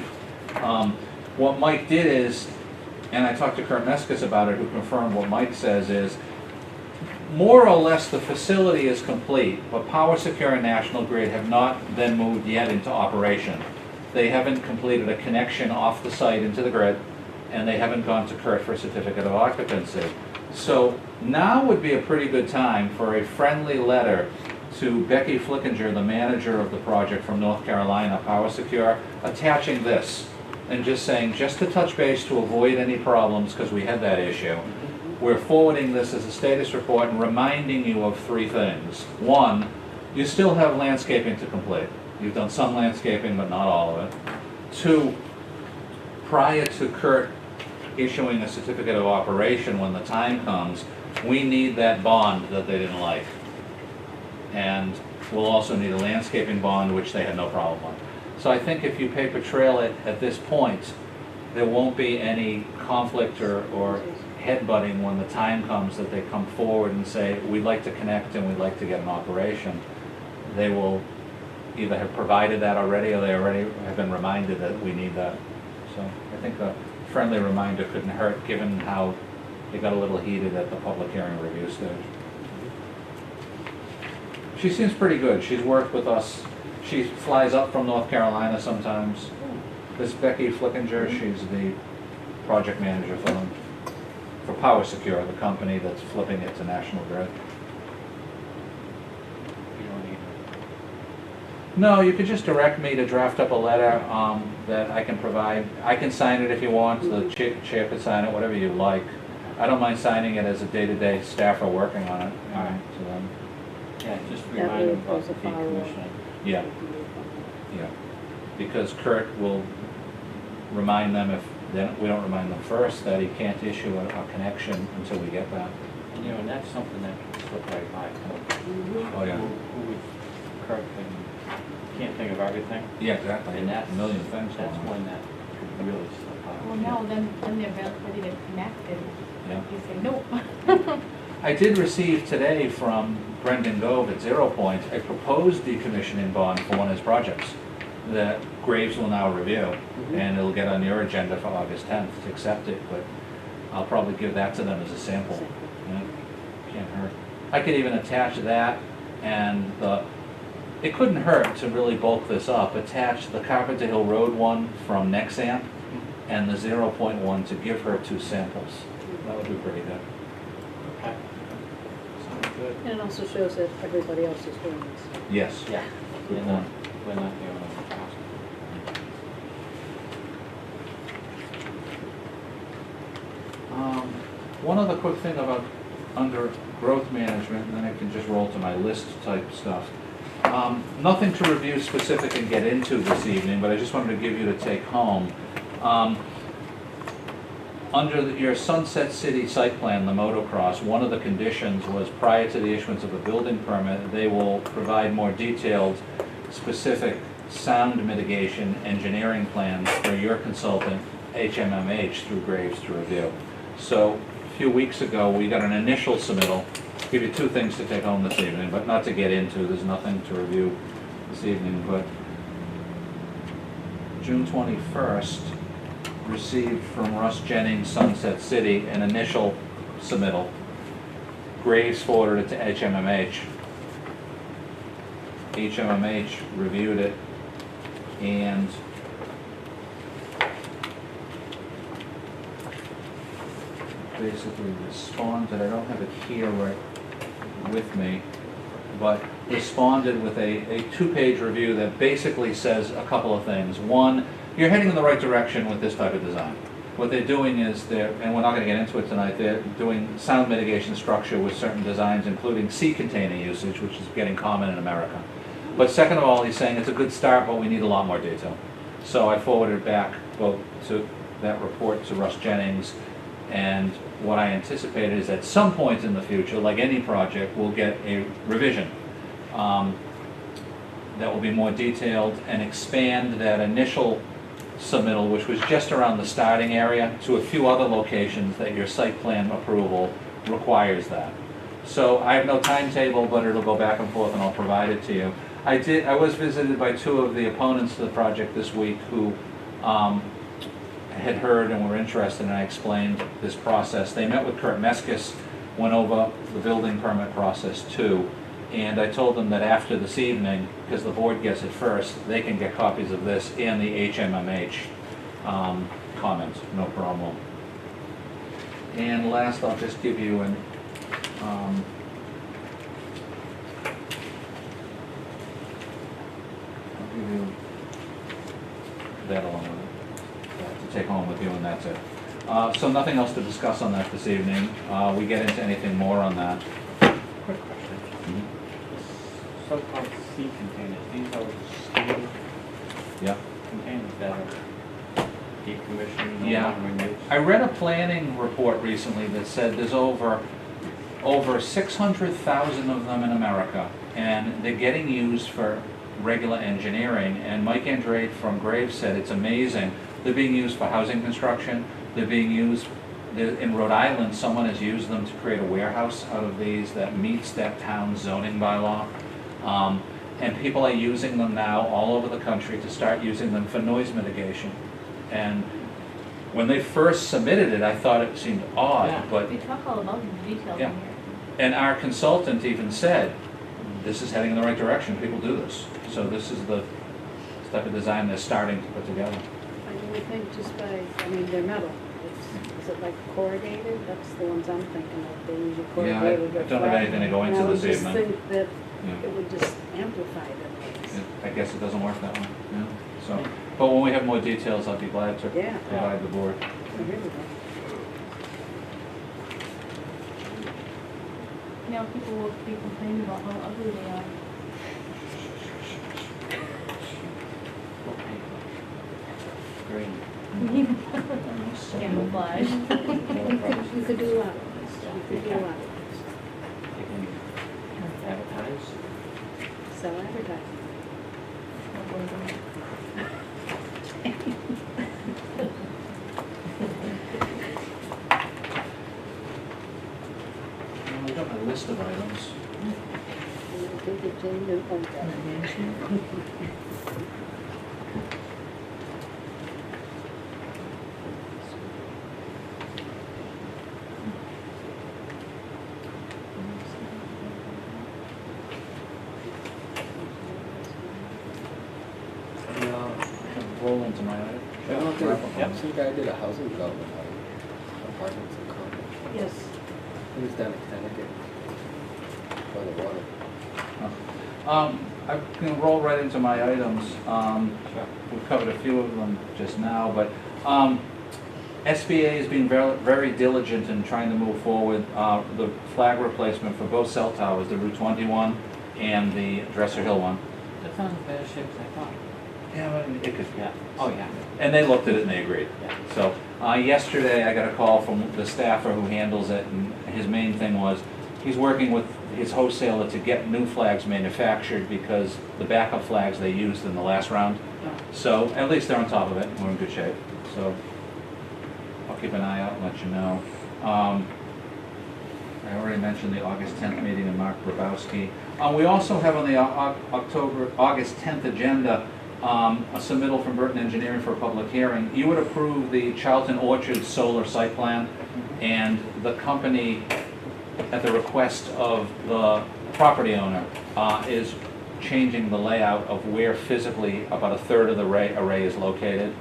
What Mike did is, and I talked to Kurt Meskis about it, who confirmed what Mike says is, more or less the facility is complete, but Power Secure and National Grid have not then moved yet into operation. They haven't completed a connection off the site into the grid, and they haven't gone to Kurt for a certificate of occupancy. So now would be a pretty good time for a friendly letter to Becky Flickinger, the manager of the project from North Carolina, Power Secure, attaching this and just saying, just to touch base to avoid any problems, because we had that issue, we're forwarding this as a status report and reminding you of three things. One, you still have landscaping to complete. You've done some landscaping, but not all of it. Two, prior to Kurt issuing a certificate of operation when the time comes, we need that bond that they didn't like. And we'll also need a landscaping bond, which they had no problem with. So I think if you paper trail it at this point, there won't be any conflict or headbutting when the time comes that they come forward and say, we'd like to connect and we'd like to get an operation. They will either have provided that already or they already have been reminded that we need that. So I think a friendly reminder couldn't hurt, given how they got a little heated at the public hearing review stage. She seems pretty good. She's worked with us. She flies up from North Carolina sometimes. This Becky Flickinger, she's the project manager for them, for Power Secure, the company that's flipping it to National Grid. No, you could just direct me to draft up a letter that I can provide. I can sign it if you want, the chair could sign it, whatever you like. I don't mind signing it as a day-to-day staffer working on it. All right. So then, Yeah, just That remind way them it about goes the a follow-up. decommissioning. yeah, yeah. Because Kurt will remind them if we don't remind them first that he can't issue a connection until we get that. And, you know, and that's something that can slip right by. Oh, yeah. Who would, Kirk can't think of everything, Yeah, exactly. and that's, A million things that's going on. when that could really slip by. Well, no, then they're ready to connect and Yeah. you say, nope. I did receive today from Brendan Gove at Zero Point a proposed decommissioning bond for one of his projects that Graves will now review, and it'll get on your agenda for August 10th to accept it, but I'll probably give that to them as a sample. Yeah, can't hurt. I could even attach that and it couldn't hurt to really bulk this up, attach the Carpenter Hill Road one from Nexamp and the 0.1 one to give her 2 samples. That would be pretty good. Okay. Sounds good. And it also shows that everybody else is doing this. Yes. Yeah. Good We're not, point. we're not the only task. One other quick thing about under growth management, and then I can just roll to my list type stuff. Nothing to review specific and get into this evening, but I just wanted to give you to take home. Under your Sunset City site plan, the motocross, one of the conditions was prior to the issuance of a building permit, they will provide more detailed, specific sound mitigation engineering plans for your consultant, HMMH, through Graves to review. So a few weeks ago, we got an initial submittal. Give you 2 things to take home this evening, but not to get into, there's nothing to review this evening, but June 21st, received from Russ Jennings, Sunset City, an initial submittal. Graves forwarded it to HMMH. HMMH reviewed it and basically responded, I don't have it here right with me, but responded with a 2-page review that basically says a couple of things. One, you're heading in the right direction with this type of design. What they're doing is and we're not going to get into it tonight, they're doing sound mitigation structure with certain designs, including sea container usage, which is getting common in America. But second of all, he's saying it's a good start, but we need a lot more detail. So I forwarded back both to that report to Russ Jennings, and what I anticipated is at some point in the future, like any project, we'll get a revision that will be more detailed and expand that initial submittal, which was just around the starting area, to a few other locations that your site plan approval requires that. So I have no timetable, but it'll go back and forth and I'll provide it to you. I was visited by 2 of the opponents to the project this week who had heard and were interested, and I explained this process. They met with Kurt Meskis, went over the building permit process too, and I told them that after this evening, because the board gets it first, they can get copies of this and the HMMH comment, no problem. And last, I'll just give you an I'll give you that along with it to take home with you, and that's it. So nothing else to discuss on that this evening. We get into anything more on that. Quick question. So-called sea containers, these are steel Yeah. containers that are decommissioned, no Yeah. longer in use. I read a planning report recently that said there's over 600,000 of them in America, and they're getting used for regular engineering. And Mike Andrade from Graves said it's amazing. They're being used for housing construction. They're being used, in Rhode Island, someone has used them to create a warehouse out of these that meets that town's zoning bylaw. And people are using them now all over the country to start using them for noise mitigation. And when they first submitted it, I thought it seemed odd, Yeah. but They talk all about the details Yeah. in here. and our consultant even said, this is heading in the right direction, people do this. So this is the type of design they're starting to put together. I would think just by, I mean, they're metal. Is it like corrugated? That's the ones I'm thinking of. They usually Yeah, I corrugated or don't have flat. anything to go into And this evening. I would just think that Yeah. it would just amplify the noise. I guess it doesn't work that way, yeah, so. But when we have more details, I'll be glad to Yeah. provide the board. Oh, here we go. Now people will be complaining about how ugly they are. Green. Camouflage. You could do a lot. You could do a lot. You can advertise. Sell advertising. Well, I got my list of items. Roll into my item. I don't think, Yep. some guy did a housing development on apartments in Concord. Yes. He was down in Connecticut. By the water. I can roll right into my items. We've covered a few of them just now, but SBA has been very diligent in trying to move forward the flag replacement for both cell towers, the Route 21 and the Dresser Hill one. That's not as bad a shape as I thought. Yeah, but it could, Yeah, oh, yeah. and they looked at it and they agreed. Yeah. So, yesterday I got a call from the staffer who handles it, and his main thing was, he's working with his wholesaler to get new flags manufactured because the backup flags they used in the last round. So, at least they're on top of it, we're in good shape. So, I'll keep an eye out and let you know. I already mentioned the August 10th meeting of Mark Grabowski. We also have on the August 10th agenda, a submittal from Burton Engineering for a public hearing. You would approve the Charlton Orchard solar site plan, and the company, at the request of the property owner, is changing the layout of where physically about a third of the array is located.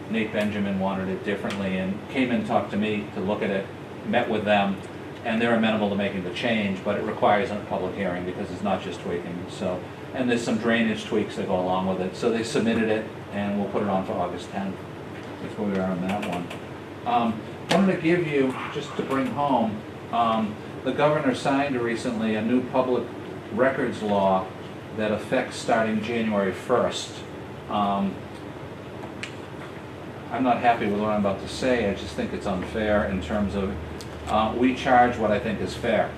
Nate Benjamin wanted it differently and came and talked to me to look at it, met with them, and they're amenable to making the change, but it requires a public hearing because it's not just tweaking, so. And there's some drainage tweaks that go along with it, so they submitted it, and we'll put it on for August 10th. That's where we are on that one. Wanted to give you, just to bring home, the governor signed recently a new public records law that affects starting January 1st. I'm not happy with what I'm about to say, I just think it's unfair in terms of, we charge what I think is fair.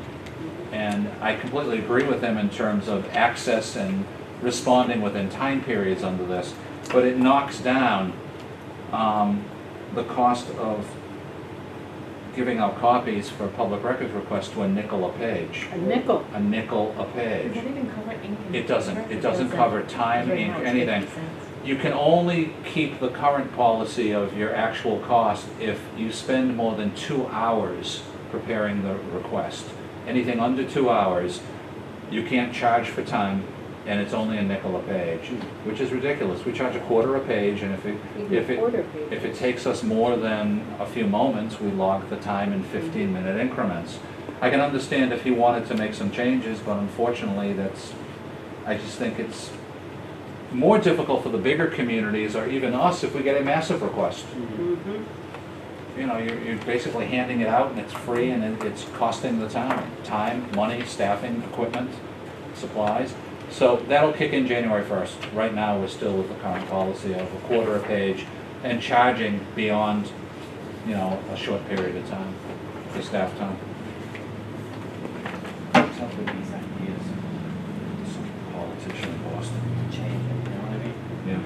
And I completely agree with them in terms of access and responding within time periods under this, but it knocks down the cost of giving out copies for public records requests to a nickel a page. A nickel. A nickel a page. Does that even cover ink? and It doesn't. paper? It doesn't cover time, Right ink, now it's anything. 50 cents. You can only keep the current policy of your actual cost if you spend more than 2 hours preparing the request. Anything under 2 hours, you can't charge for time, and it's only a nickel a page, which is ridiculous. We charge a quarter a page, and if it takes us more than a few moments, we log the time in 15-minute increments. I can understand if he wanted to make some changes, but unfortunately, I just think it's more difficult for the bigger communities, or even us, if we get a massive request. Mhm. You know, you're basically handing it out and it's free and it's costing the town time, money, staffing, equipment, supplies. So that'll kick in January 1st. Right now, we're still with the current policy of a quarter a page and charging beyond, you know, a short period of time for staff time. Something these ideas Some politician in Boston. change, you know what I mean? Yeah.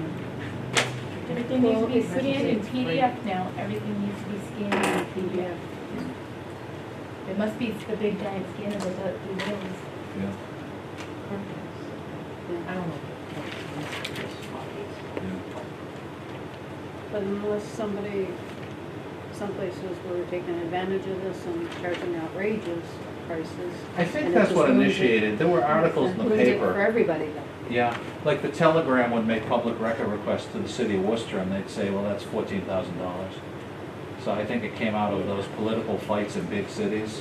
Everything needs to be Well, scanned in it's PDF now, everything needs to be scanned in PDF. There must be the big giant scanner with the wheels. Yeah. I don't know. Yeah. But unless some places were taking advantage of this and charging outrageous prices. I think and it that's just what ruins it. initiated. There were articles in the Ruins it for paper. everybody though. Yeah, like the Telegram would make public record requests to the city of Worcester, and they'd say, well, that's $14,000. So I think it came out of those political fights in big cities.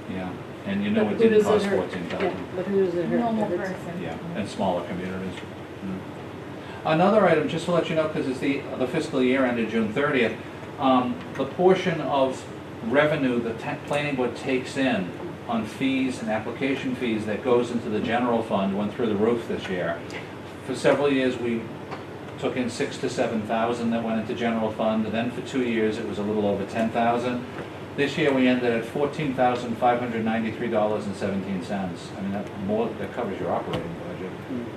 Yeah, and you know But it who didn't does it cost hurt? 14,000. Yeah, but who does it hurt? Normal If it's- person. Yeah, and smaller communities. Another item, just to let you know, because it's the fiscal year ended June 30th, the portion of revenue the planning board takes in on fees and application fees that goes into the general fund went through the roof this year. For several years, we took in 6,000 to 7,000 that went into general fund, and then for 2 years, it was a little over 10,000. This year, we ended at $14,593.17. I mean, that covers your operating budget,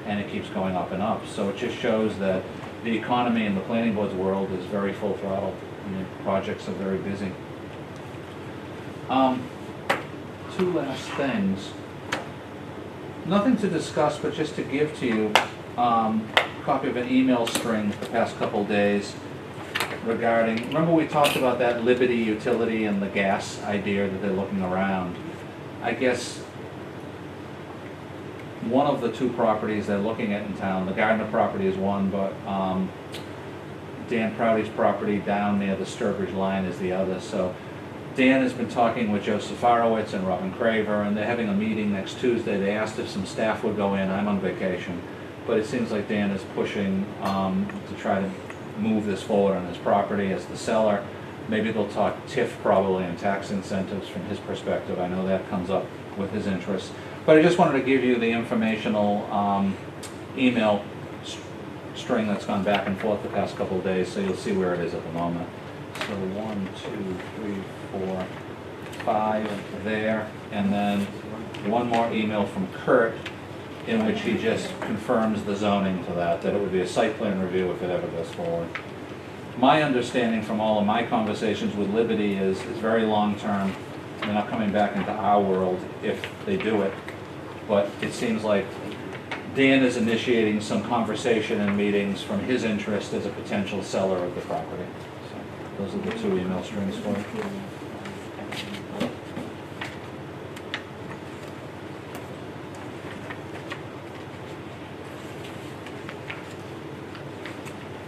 and it keeps going up and up. So it just shows that the economy in the planning board's world is very full throttle, and the projects are very busy. Two last things. Nothing to discuss, but just to give to you a copy of an email string the past couple days regarding, remember we talked about that Liberty utility and the gas idea that they're looking around. I guess one of the two properties they're looking at in town, the Gardner property is one, but Dan Proudy's property down near the Sturbridge line is the other. So Dan has been talking with Joe Safarowitz and Robin Craver, and they're having a meeting next Tuesday. They asked if some staff would go in. I'm on vacation. But it seems like Dan is pushing to try to move this forward on his property as the seller. Maybe they'll talk TIF probably and tax incentives from his perspective. I know that comes up with his interests. But I just wanted to give you the informational email string that's gone back and forth the past couple of days, so you'll see where it is at the moment. So 1, 2, 3, 4, 5 there, and then one more email from Kurt in which he just confirms the zoning to that it would be a site plan review if it ever goes forward. My understanding from all of my conversations with Liberty is it's very long-term. They're not coming back into our world if they do it, but it seems like Dan is initiating some conversation and meetings from his interest as a potential seller of the property. So those are the two email strings for you.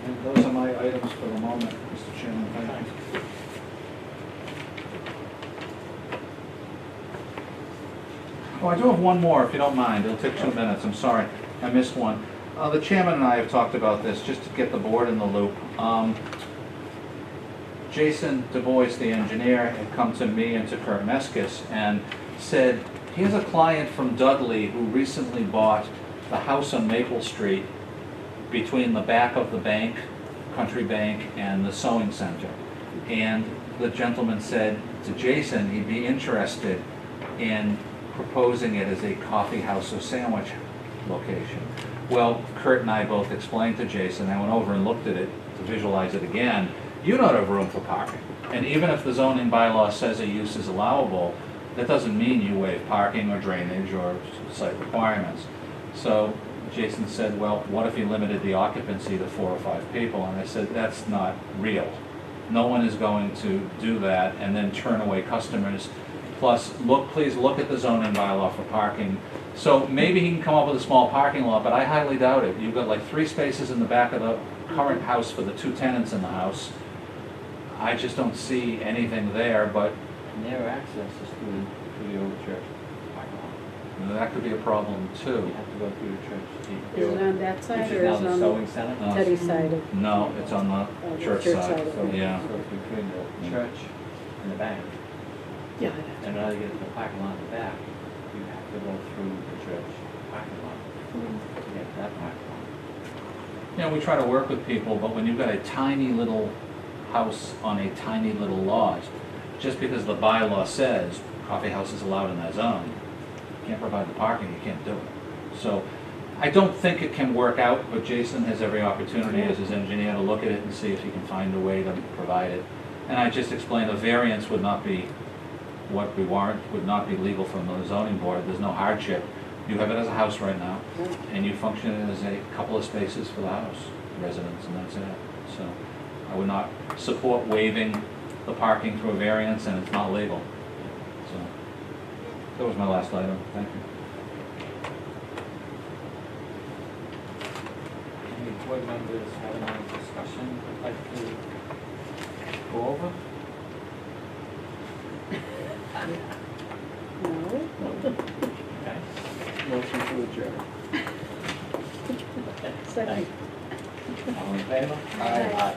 And those are my items for the moment, Mr. Chairman. Thank you. Oh, I do have one more, if you don't mind. It'll take 2 minutes. I'm sorry. I missed one. The chairman and I have talked about this, just to get the board in the loop. Jason Du Bois, the engineer, had come to me and to Kurt Meskis and said, here's a client from Dudley who recently bought the house on Maple Street between the back of the bank, Country Bank, and the sewing center. And the gentleman said to Jason he'd be interested in proposing it as a coffee house or sandwich location. Well, Kurt and I both explained to Jason, I went over and looked at it to visualize it again, you don't have room for parking. And even if the zoning bylaw says a use is allowable, that doesn't mean you waive parking or drainage or site requirements. So Jason said, well, what if you limited the occupancy to 4 or 5 people? And I said, that's not real. No one is going to do that and then turn away customers. Plus, please look at the zoning bylaw for parking. So maybe he can come up with a small parking lot, but I highly doubt it. You've got like 3 spaces in the back of the current house for the 2 tenants in the house. I just don't see anything there, but And their access is through the old church parking lot. that could be a problem You too. have to go through the church. Is it on that side Which or is now is it the on sewing the center. Teddy's side of? No, it's on the the church church side. side of it. Yeah. So it's between the church and the bank. Yeah. In order to get to the parking lot in the back, you have to go through the church parking lot to get to that parking lot. You know, we try to work with people, but when you've got a tiny little house on a tiny little lot, just because the bylaw says coffee house is allowed in that zone, you can't provide the parking, you can't do it. So I don't think it can work out, but Jason has every opportunity as his engineer to look at it and see if he can find a way to provide it. And I just explained a variance would not be what we warrant, would not be legal from the zoning board. There's no hardship. You have it as a house right now, and you function as a couple of spaces for the house residents, and that's it. So I would not support waiving the parking through a variance, and it's not legal. So that was my last item. Thank you. Any board members having any discussion would like to go over? No? No? Chairman. Second. All in favor? Aye.